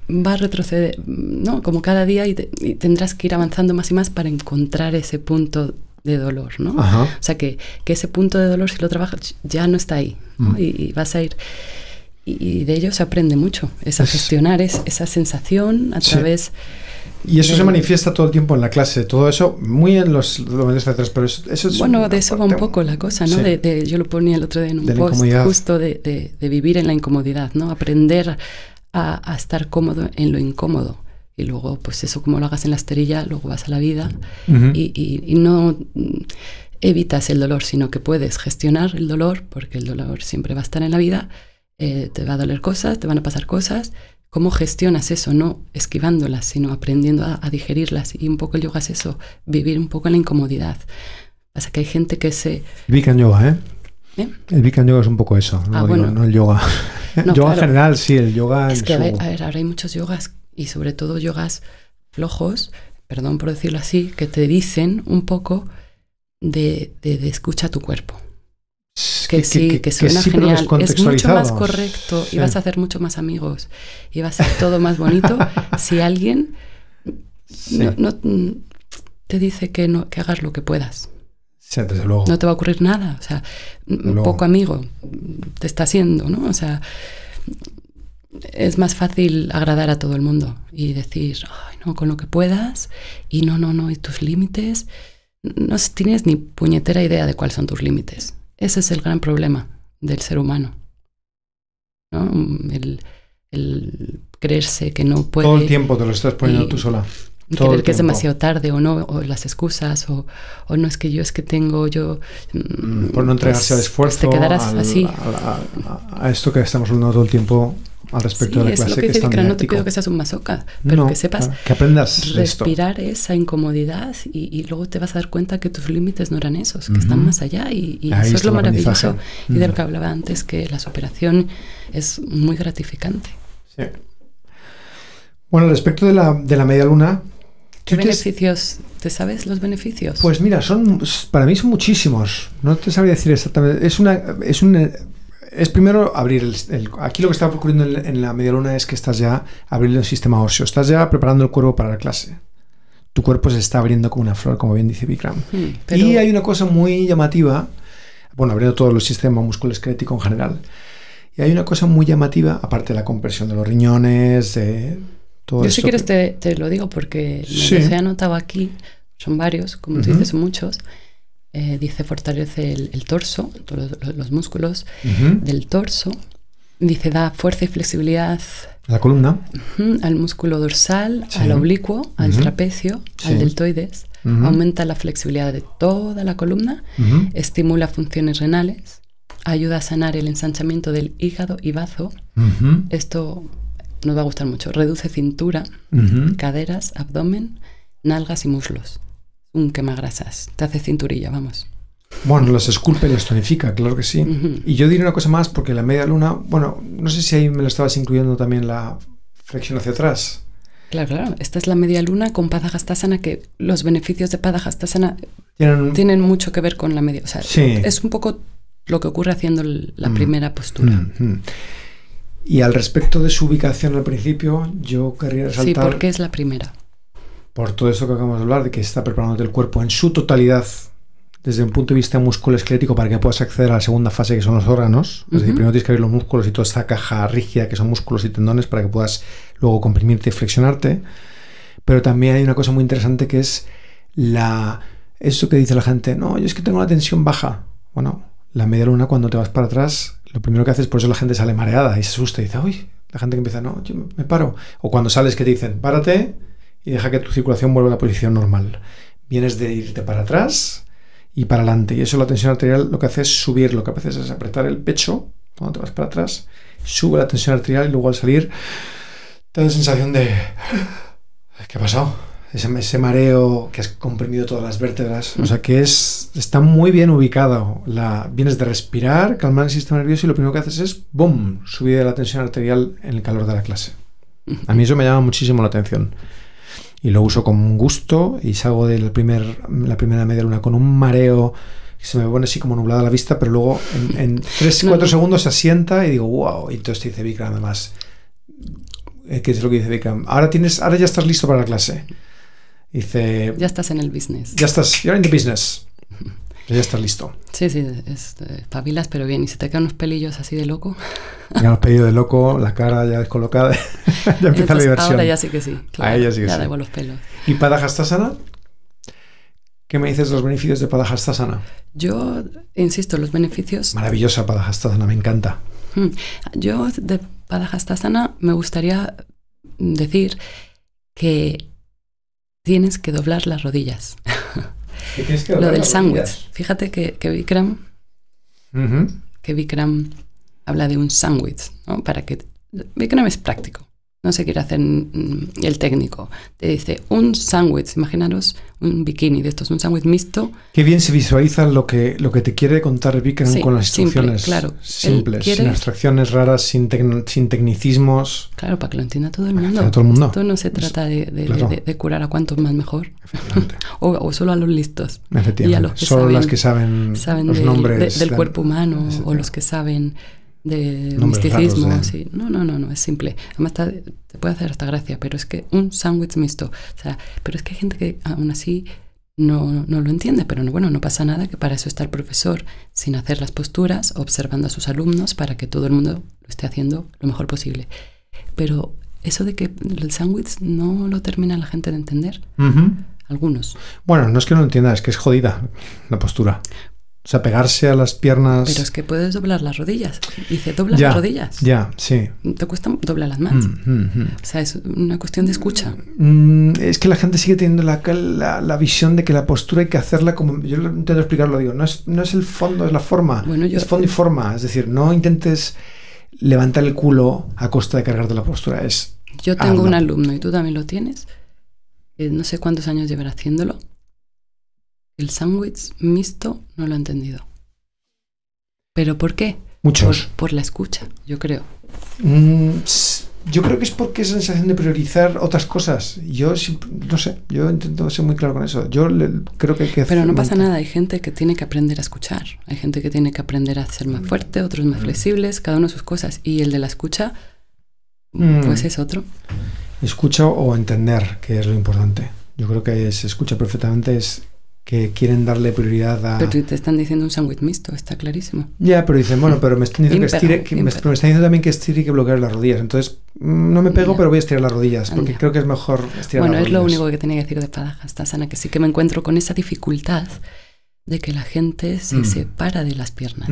va a retroceder, ¿no? Como cada día y tendrás que ir avanzando más y más para encontrar ese punto de dolor, ¿no? Ajá. O sea, que ese punto de dolor, si lo trabajas, ya no está ahí, ¿no? Y vas a ir... Y de ello se aprende mucho, es a gestionar esa sensación a través... Y eso se manifiesta todo el tiempo en la clase, todo eso, muy en los momentos de atrás, pero eso es... Bueno, de eso va un poco la cosa, ¿no? Sí. Yo lo ponía el otro día en un post, justo de vivir en la incomodidad, ¿no? Aprender a estar cómodo en lo incómodo. Y luego, pues eso, como lo hagas en la esterilla, luego vas a la vida y no evitas el dolor, sino que puedes gestionar el dolor, porque el dolor siempre va a estar en la vida, te va a doler cosas, te van a pasar cosas. ¿Cómo gestionas eso? No esquivándolas, sino aprendiendo a digerirlas. Y un poco el yoga es eso, vivir un poco en la incomodidad. Pasa que hay gente que se... Bikram yoga, El Bikram yoga es un poco eso, no el yoga. No, yoga en general, sí, el yoga... Es que, a ver, ahora hay muchos yogas, y sobre todo yogas flojos, perdón por decirlo así, que te dicen un poco de escucha tu cuerpo. Que suena sí, genial, es mucho más correcto y vas a hacer mucho más amigos y va a ser todo más bonito si alguien no te dice que hagas lo que puedas. Sí, desde luego. No te va a ocurrir nada, o sea, un poco amigo te está haciendo, ¿no? O sea, es más fácil agradar a todo el mundo y decir, ay, no, con lo que puedas y no, y tus límites, no tienes ni puñetera idea de cuáles son tus límites. Ese es el gran problema del ser humano, ¿no? El creerse que no puede... Todo el tiempo te lo estás poniendo tú sola. Creer que es demasiado tarde o no, o las excusas, o no es que tengo... por no entregarse al esfuerzo, pues te quedarás así. A esto que estamos hablando todo el tiempo al respecto de la clase, que es tan didáctico. No te pido que seas un masoca, pero que sepas que aprendas respirar esa incomodidad y luego te vas a dar cuenta que tus límites no eran esos, que están más allá y eso es lo maravilloso y de lo que hablaba antes, que la superación es muy gratificante. Sí. Bueno, respecto de la media luna, ¿Qué beneficios? ¿Te sabes los beneficios? Pues mira, para mí son muchísimos. No te sabría decir exactamente. Es primero abrir aquí lo que está ocurriendo en la media luna es que estás ya abriendo el sistema óseo. Estás ya preparando el cuerpo para la clase. Tu cuerpo se está abriendo como una flor, como bien dice Bikram. Y hay una cosa muy llamativa, bueno, abriendo todo el sistema musculoesquelético en general. Y hay una cosa muy llamativa, aparte de la compresión de los riñones, todo yo esto. Si quieres te lo digo porque Sí. me los he anotado aquí, son varios, como tú dices, son muchos. Dice fortalece el torso, todos los músculos del torso. Dice da fuerza y flexibilidad La columna. al músculo dorsal, Sí. al oblicuo, al trapecio, Sí. al deltoides. Aumenta la flexibilidad de toda la columna, estimula funciones renales, ayuda a sanar el ensanchamiento del hígado y bazo. Esto nos va a gustar mucho. Reduce cintura, caderas, abdomen, nalgas y muslos. Un quemagrasas. Te hace cinturilla, vamos. Bueno, los esculpe y los tonifica, claro que sí. Y yo diré una cosa más, porque la media luna, bueno, no sé si ahí me lo estabas incluyendo también la flexión hacia atrás. Claro. Esta es la media luna con Padahastasana, que los beneficios de Padahastasana tienen mucho que ver con la media. O sea, sí. Es un poco lo que ocurre haciendo la primera postura. Y al respecto de su ubicación al principio, yo querría resaltar... Sí, ¿por qué es la primera? Por todo esto que acabamos de hablar, de que está preparándote el cuerpo en su totalidad, desde un punto de vista musculoesquelético, para que puedas acceder a la segunda fase, que son los órganos. Es decir, primero tienes que abrir los músculos y toda esta caja rígida, que son músculos y tendones, para que puedas luego comprimirte y flexionarte. Pero también hay una cosa muy interesante, que es eso que dice la gente, no, yo es que tengo la tensión baja. Bueno, la media luna, cuando te vas para atrás, lo primero que haces, por eso la gente sale mareada y se asusta y dice, uy, la gente que empieza, no, yo me paro. O cuando sales que te dicen, párate y deja que tu circulación vuelva a la posición normal. Vienes de irte para atrás y para adelante. Y eso, la tensión arterial, lo que hace es subir. Lo que haces es apretar el pecho cuando te vas para atrás, sube la tensión arterial y luego al salir te da la sensación de ¿qué ha pasado? Ese mareo que has comprimido todas las vértebras. O sea que está muy bien ubicado. Vienes de respirar, calmar el sistema nervioso y lo primero que haces es ¡bum! Subida de la tensión arterial en el calor de la clase. A mí eso me llama muchísimo la atención. Y lo uso con gusto y salgo de la primera media luna con un mareo que se me pone así como nublada la vista, pero luego en 3-4 segundos se asienta y digo, wow. Y entonces te dice Bikram, además, ¿qué es lo que dice Bikram? Ahora ya estás listo para la clase. Dice, ya estás en el business. Ya estás, you're in the business. Ya estás listo. Sí, espabilas, pero bien. ¿Y se te quedan unos pelillos así de loco? Ya hemos pedido de loco, la cara ya descolocada. Ya empieza la diversión. Ahora ya sí que sí. Claro, a ella sí que ya sí. da igual los pelos. ¿Y Padahastasana? ¿Qué me dices de los beneficios de Padahastasana? Yo insisto, los beneficios... Maravillosa Padahastasana, me encanta. Yo de Padahastasana me gustaría decir que tienes que doblar las rodillas. Lo del sándwich. Fíjate que Bikram habla de un sándwich, ¿no? Bikram es práctico. No se quiere hacer el técnico. Te dice un sándwich, imaginaros un bikini de estos, un sándwich mixto. Qué bien se visualiza lo que te quiere contar Bikram con las instrucciones simples, sin abstracciones raras, sin tecnicismos. Claro, para que lo entienda todo el mundo. Esto no se trata de curar a cuantos más mejor. o solo a los listos. Efectivamente. Y a los que solo las que saben los nombres del cuerpo humano, o los que saben de misticismo. Sí. No, es simple. Además te puede hacer hasta gracia, pero es que un sándwich mixto. O sea, pero es que hay gente que aún así no lo entiende, pero no pasa nada, que para eso está el profesor, sin hacer las posturas, observando a sus alumnos para que todo el mundo lo esté haciendo lo mejor posible. Pero eso de que el sándwich no lo termina la gente de entender. Algunos. Bueno, no es que no lo entienda, es que es jodida la postura. O sea, pegarse a las piernas... Pero es que puedes doblar las rodillas. Dice, dobla las rodillas. Ya, sí. Te cuesta doblarlas más. O sea, es una cuestión de escucha. Es que la gente sigue teniendo la visión de que la postura hay que hacerla como... Yo intento explicarlo, digo, no es el fondo, es la forma. Es fondo y forma. Es decir, no intentes levantar el culo a costa de cargarte la postura. Yo tengo un alumno, y tú también lo tienes, no sé cuántos años llevará haciéndolo. El sándwich mixto no lo he entendido. ¿Pero por qué? Muchos. Por la escucha, yo creo. Yo creo que es porque es la sensación de priorizar otras cosas. Yo no sé, yo intento ser muy claro con eso. Creo que hay que... Pero no pasa nada, hay gente que tiene que aprender a escuchar. Hay gente que tiene que aprender a ser más fuerte, otros más flexibles, cada uno sus cosas. Y el de la escucha, pues es otro. Escucha o entender, que es lo importante. Yo creo que se escucha perfectamente, es que quieren darle prioridad a... Pero te están diciendo un sándwich mixto, está clarísimo. Ya, pero dicen, bueno, pero me están diciendo me están diciendo también que estire y que bloquear las rodillas. Entonces, no me pego, pero voy a estirar las rodillas, porque creo que es mejor estirar las rodillas. Bueno, es lo único que tenía que decir de Padajastasana, que sí que me encuentro con esa dificultad de que la gente se separa de las piernas.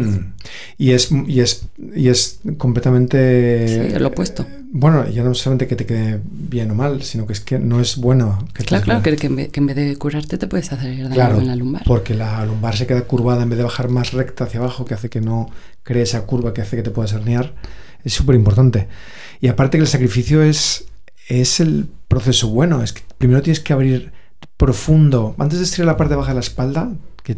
Y es completamente... Sí, lo opuesto. Bueno, ya no solamente que te quede bien o mal, sino que es que no es bueno. Claro, que en vez de curarte te puedes hacer daño en la lumbar. Porque la lumbar se queda curvada en vez de bajar más recta hacia abajo, que hace que no cree esa curva que hace que te puedas herniar. Es súper importante. Y aparte que el sacrificio es el proceso bueno. Es que primero tienes que abrir profundo. Antes de estirar la parte baja de la espalda,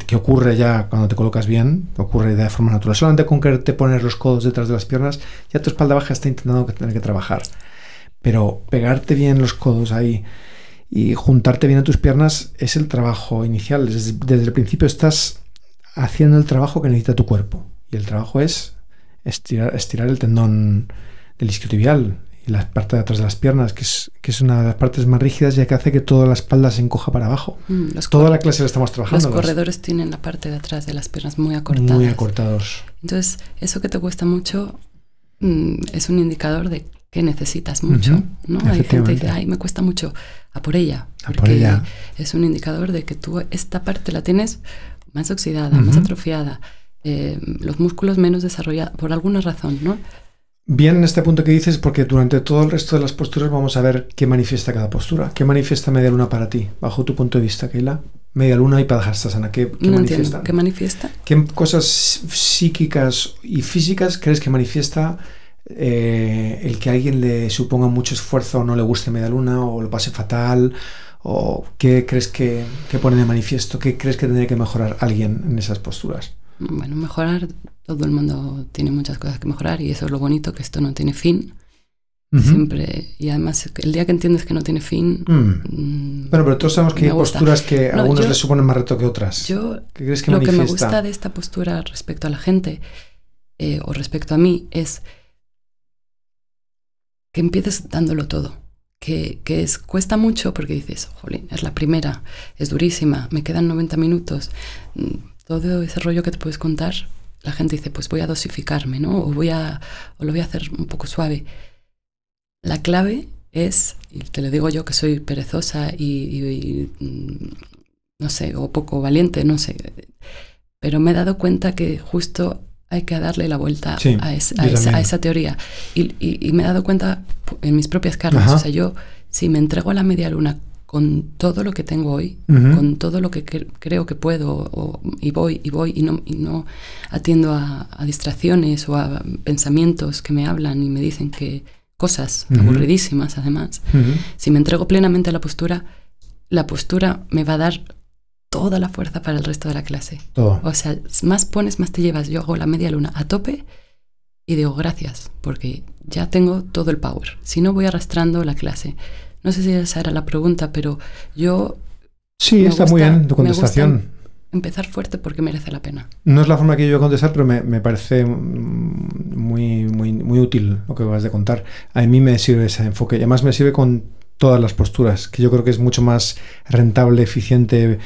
que ocurre ya cuando te colocas bien, ocurre de forma natural. Solamente con quererte poner los codos detrás de las piernas, ya tu espalda baja está intentando tener que trabajar. Pero pegarte bien los codos ahí y juntarte bien a tus piernas es el trabajo inicial. Desde el principio estás haciendo el trabajo que necesita tu cuerpo. Y el trabajo es estirar el tendón del isquiotibial y la parte de atrás de las piernas, que es una de las partes más rígidas, ya que hace que toda la espalda se encoja para abajo. Toda la clase la estamos trabajando. Los corredores tienen la parte de atrás de las piernas muy acortadas. Muy acortados. Entonces, eso que te cuesta mucho es un indicador de que necesitas mucho, ¿no? Hay gente que dice, ay, me cuesta mucho, a por ella. Porque es un indicador de que tú esta parte la tienes más oxidada, más atrofiada, los músculos menos desarrollados, por alguna razón, ¿no? Bien en este punto que dices, porque durante todo el resto de las posturas vamos a ver qué manifiesta cada postura. ¿Qué manifiesta media luna para ti, bajo tu punto de vista, Keila? Media luna y Padajastasana, ¿qué manifiestan? ¿Qué manifiesta? ¿Qué cosas psíquicas y físicas crees que manifiesta el que a alguien le suponga mucho esfuerzo o no le guste media luna o lo pase fatal? ¿O qué crees que pone de manifiesto? ¿Qué crees que tendría que mejorar alguien en esas posturas? Bueno, mejorar, todo el mundo tiene muchas cosas que mejorar y eso es lo bonito, que esto no tiene fin. Siempre, y además el día que entiendes que no tiene fin... Bueno, pero todos sabemos que hay posturas que a algunos les suponen más reto que otras. ¿Qué crees que lo manifiesta? Que me gusta de esta postura respecto a la gente o respecto a mí es que empieces dándolo todo. Que cuesta mucho porque dices, jolín, es la primera, es durísima, me quedan 90 minutos... Todo ese rollo que te puedes contar, la gente dice, pues voy a dosificarme, ¿no? O lo voy a hacer un poco suave. La clave es, y te lo digo yo que soy perezosa y no sé, o poco valiente, no sé, pero me he dado cuenta que justo hay que darle la vuelta a esa teoría. Y me he dado cuenta en mis propias carnes. O sea, yo, si me entrego a la media luna con todo lo que tengo hoy, con todo lo que creo que puedo, y voy y no atiendo a distracciones o a pensamientos que me hablan y me dicen que cosas aburridísimas además, si me entrego plenamente a la postura me va a dar toda la fuerza para el resto de la clase. O sea, más pones, más te llevas. Yo hago la media luna a tope y digo gracias, porque ya tengo todo el power. Si no, voy arrastrando la clase. No sé si esa era la pregunta, pero yo... Sí, está muy bien tu contestación. Empezar fuerte porque merece la pena. No es la forma que yo voy a contestar, pero me parece muy, muy, muy útil lo que acabas de contar. A mí me sirve ese enfoque. Y además me sirve con todas las posturas, que yo creo que es mucho más rentable, eficiente,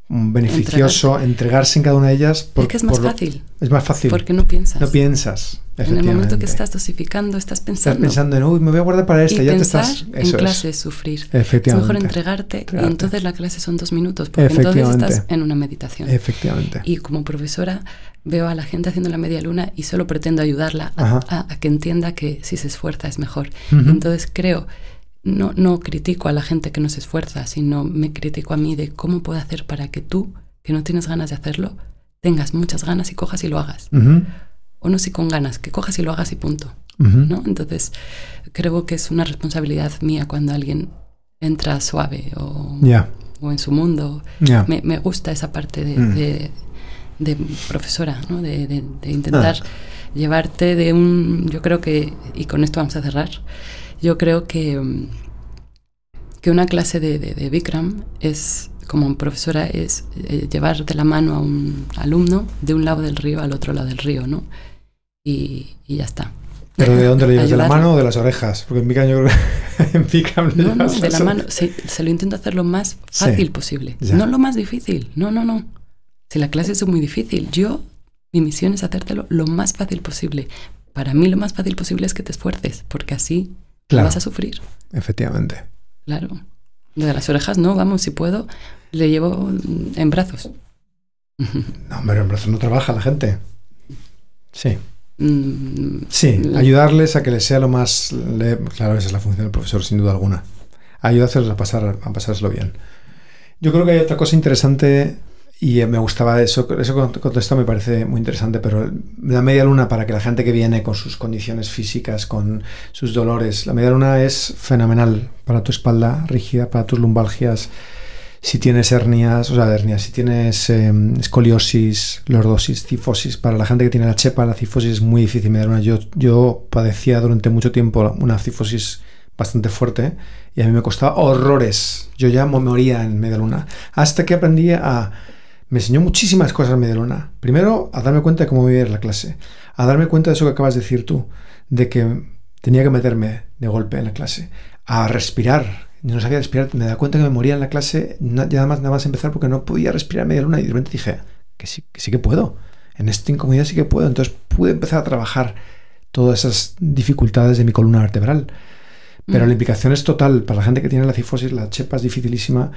beneficioso entregarse en cada una de ellas. Es que es más fácil. Es más fácil. Porque no piensas. No piensas. En el momento que estás dosificando, estás pensando. Estás pensando en, uy, me voy a guardar para esta. Y ya pensar te estás. en clase es sufrir. Efectivamente. Es mejor entregarte y entonces la clase son 2 minutos. Porque entonces estás en una meditación. Efectivamente. Y como profesora veo a la gente haciendo la media luna y solo pretendo ayudarla a que entienda que si se esfuerza es mejor. Y entonces creo, no critico a la gente que no se esfuerza, sino me critico a mí de cómo puedo hacer para que tú, que no tienes ganas de hacerlo, tengas muchas ganas y cojas y lo hagas. O no si con ganas, que cojas y lo hagas y punto. ¿No? Entonces, creo que es una responsabilidad mía cuando alguien entra suave o en su mundo. Me gusta esa parte de profesora, ¿no? De intentar llevarte de un... Yo creo que, y con esto vamos a cerrar, Yo creo que una clase de Bikram es, como profesora, es llevar de la mano a un alumno de un lado del río al otro lado del río, ¿no? Y ya está. ¿Pero de dónde le llevas? ¿De la mano o de las orejas? Porque en Bikram yo creo que en Bikram no, de la mano. Se lo intento hacer lo más fácil posible. Ya. No lo más difícil. No. Si la clase es muy difícil, mi misión es hacértelo lo más fácil posible. Para mí lo más fácil posible es que te esfuerces, porque así vas a sufrir. Efectivamente. Claro. De las orejas no, vamos, si puedo, le llevo en brazos. No, pero en brazos no trabaja la gente. Sí. Sí, ayudarles a que les sea lo más... Claro, esa es la función del profesor, sin duda alguna. Ayudarles a pasárselo bien. Yo creo que hay otra cosa interesante, y me gustaba eso contexto me parece muy interesante, pero la media luna, para que la gente que viene con sus condiciones físicas, con sus dolores, la media luna es fenomenal para tu espalda rígida, para tus lumbalgias. Si tienes hernias, si tienes escoliosis, lordosis, cifosis, para la gente que tiene la chepa, la cifosis es muy difícil. Yo padecía durante mucho tiempo una cifosis bastante fuerte y a mí me costaba horrores. Yo ya me moría en media luna. Hasta que me enseñó muchísimas cosas media luna. Primero, a darme cuenta de cómo vivir la clase. A darme cuenta de eso que acabas de decir tú, de que tenía que meterme de golpe en la clase. A respirar. No sabía respirar, me da cuenta que me moría en la clase nada más empezar porque no podía respirar media luna y de repente dije que sí que puedo, en esta incomodidad sí que puedo. Entonces pude empezar a trabajar todas esas dificultades de mi columna vertebral, pero la implicación es total. Para la gente que tiene la cifosis, la chepa es dificilísima.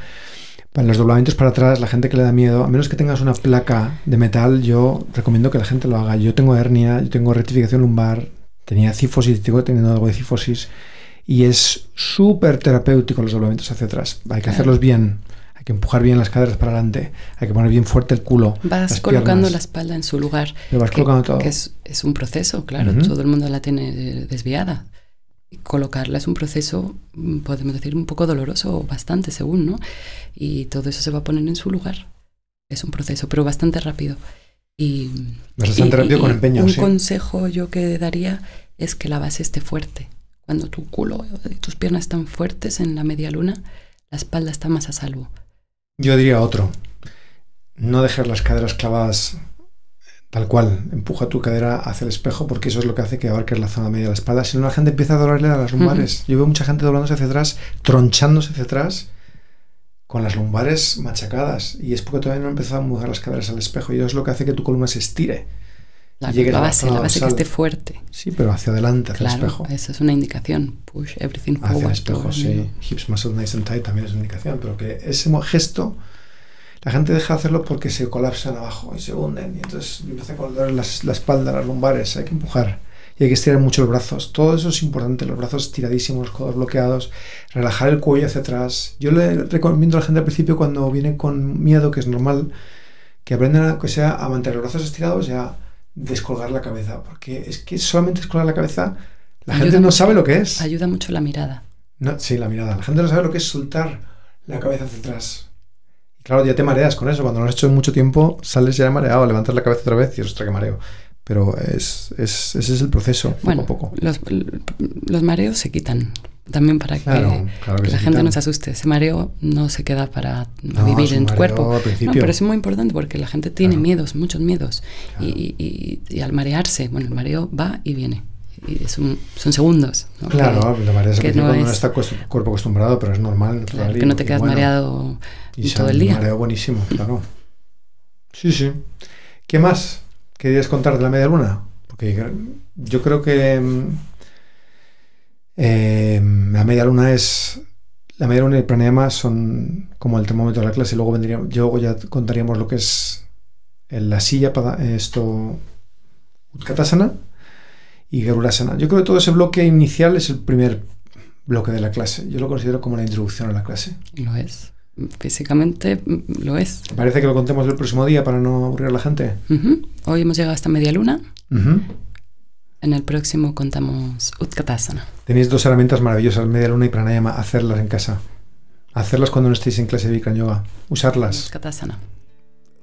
Para los doblamientos para atrás, la gente que le da miedo, a menos que tengas una placa de metal, yo recomiendo que la gente lo haga. Yo tengo hernia, yo tengo rectificación lumbar, tenía cifosis, sigo teniendo algo de cifosis. Y es súper terapéutico los doblamientos hacia atrás. Hay que hacerlos bien, hay que empujar bien las caderas para adelante, hay que poner bien fuerte el culo. Vas colocando la espalda en su lugar. Colocando todo. Que es un proceso, claro. Todo el mundo la tiene desviada. Colocarla es un proceso, podemos decir, un poco doloroso o bastante, según, ¿no? Y todo eso se va a poner en su lugar. Es un proceso, pero bastante rápido. Bastante rápido con empeño, un consejo yo que daría es que la base esté fuerte. Cuando tu culo y tus piernas están fuertes en la media luna, la espalda está más a salvo. Yo diría otro. No dejes las caderas clavadas tal cual. Empuja tu cadera hacia el espejo porque eso es lo que hace que abarques la zona media de la espalda. Si no, la gente empieza a dolerle a las lumbares. Yo veo mucha gente doblándose hacia atrás, tronchándose hacia atrás, con las lumbares machacadas. Y es porque todavía no han empezado a mover las caderas al espejo. Y eso es lo que hace que tu columna se estire. La base que esté fuerte. Sí, pero hacia adelante, hacia el espejo. Esa es una indicación. Push everything forward. Hacia el espejo, sí. Hips muscle nice and tight también es una indicación. Pero que ese gesto, la gente deja de hacerlo porque se colapsan abajo y se hunden. Y entonces empieza a colgar la espalda, las lumbares. Hay que empujar. Y hay que estirar mucho los brazos. Todo eso es importante. Los brazos estiradísimos, los codos bloqueados. Relajar el cuello hacia atrás. Yo le recomiendo a la gente al principio, cuando viene con miedo, que es normal, que aprendan a mantener los brazos estirados y a descolgar la cabeza, porque es que solamente descolgar la cabeza, la gente no sabe lo que es. Ayuda mucho la mirada. Sí, la mirada. La gente no sabe lo que es soltar la cabeza hacia atrás. Y claro, ya te mareas con eso. Cuando lo has hecho en mucho tiempo, sales ya mareado, levantas la cabeza otra vez y ostras, que mareo. Pero ese es el proceso, poco a poco. Los mareos se quitan. También para que la gente no se asuste. Ese mareo no se queda para vivir en tu cuerpo. No, pero es muy importante porque la gente tiene miedos, muchos miedos. Claro. Y al marearse, el mareo va y viene. Y son segundos, ¿no? Claro, la marea se cuando no está el cuerpo acostumbrado, pero es normal. Claro, que no te quedas mareado todo el día. Mareo buenísimo, claro. Sí. ¿Qué más querías contar de la media luna? Porque yo creo que la media luna y el pranayama son como el termómetro de la clase. Luego ya contaríamos lo que es la silla, Utkatasana y Garurasana. Yo creo que todo ese bloque inicial es el primer bloque de la clase. Yo lo considero como la introducción a la clase. Lo es. Físicamente lo es. Parece que lo contemos el próximo día para no aburrir a la gente. Hoy hemos llegado hasta media luna. En el próximo contamos Utkatasana. Tenéis dos herramientas maravillosas, media luna y pranayama. Hacerlas en casa. Hacerlas cuando no estéis en clase de Bikram Yoga. Usarlas. Utkatasana.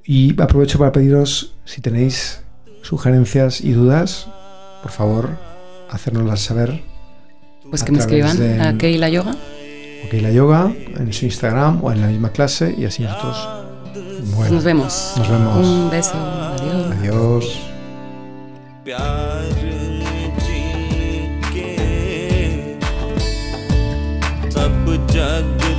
Y aprovecho para pediros, si tenéis sugerencias y dudas, por favor, hacérnoslas saber Pues a que me través escriban de a Keila Yoga. OK La Yoga en su Instagram o en la misma clase y así nosotros. Pues nos vemos. Nos vemos. Un beso. Adiós. Adiós. प्यार जी के सब जग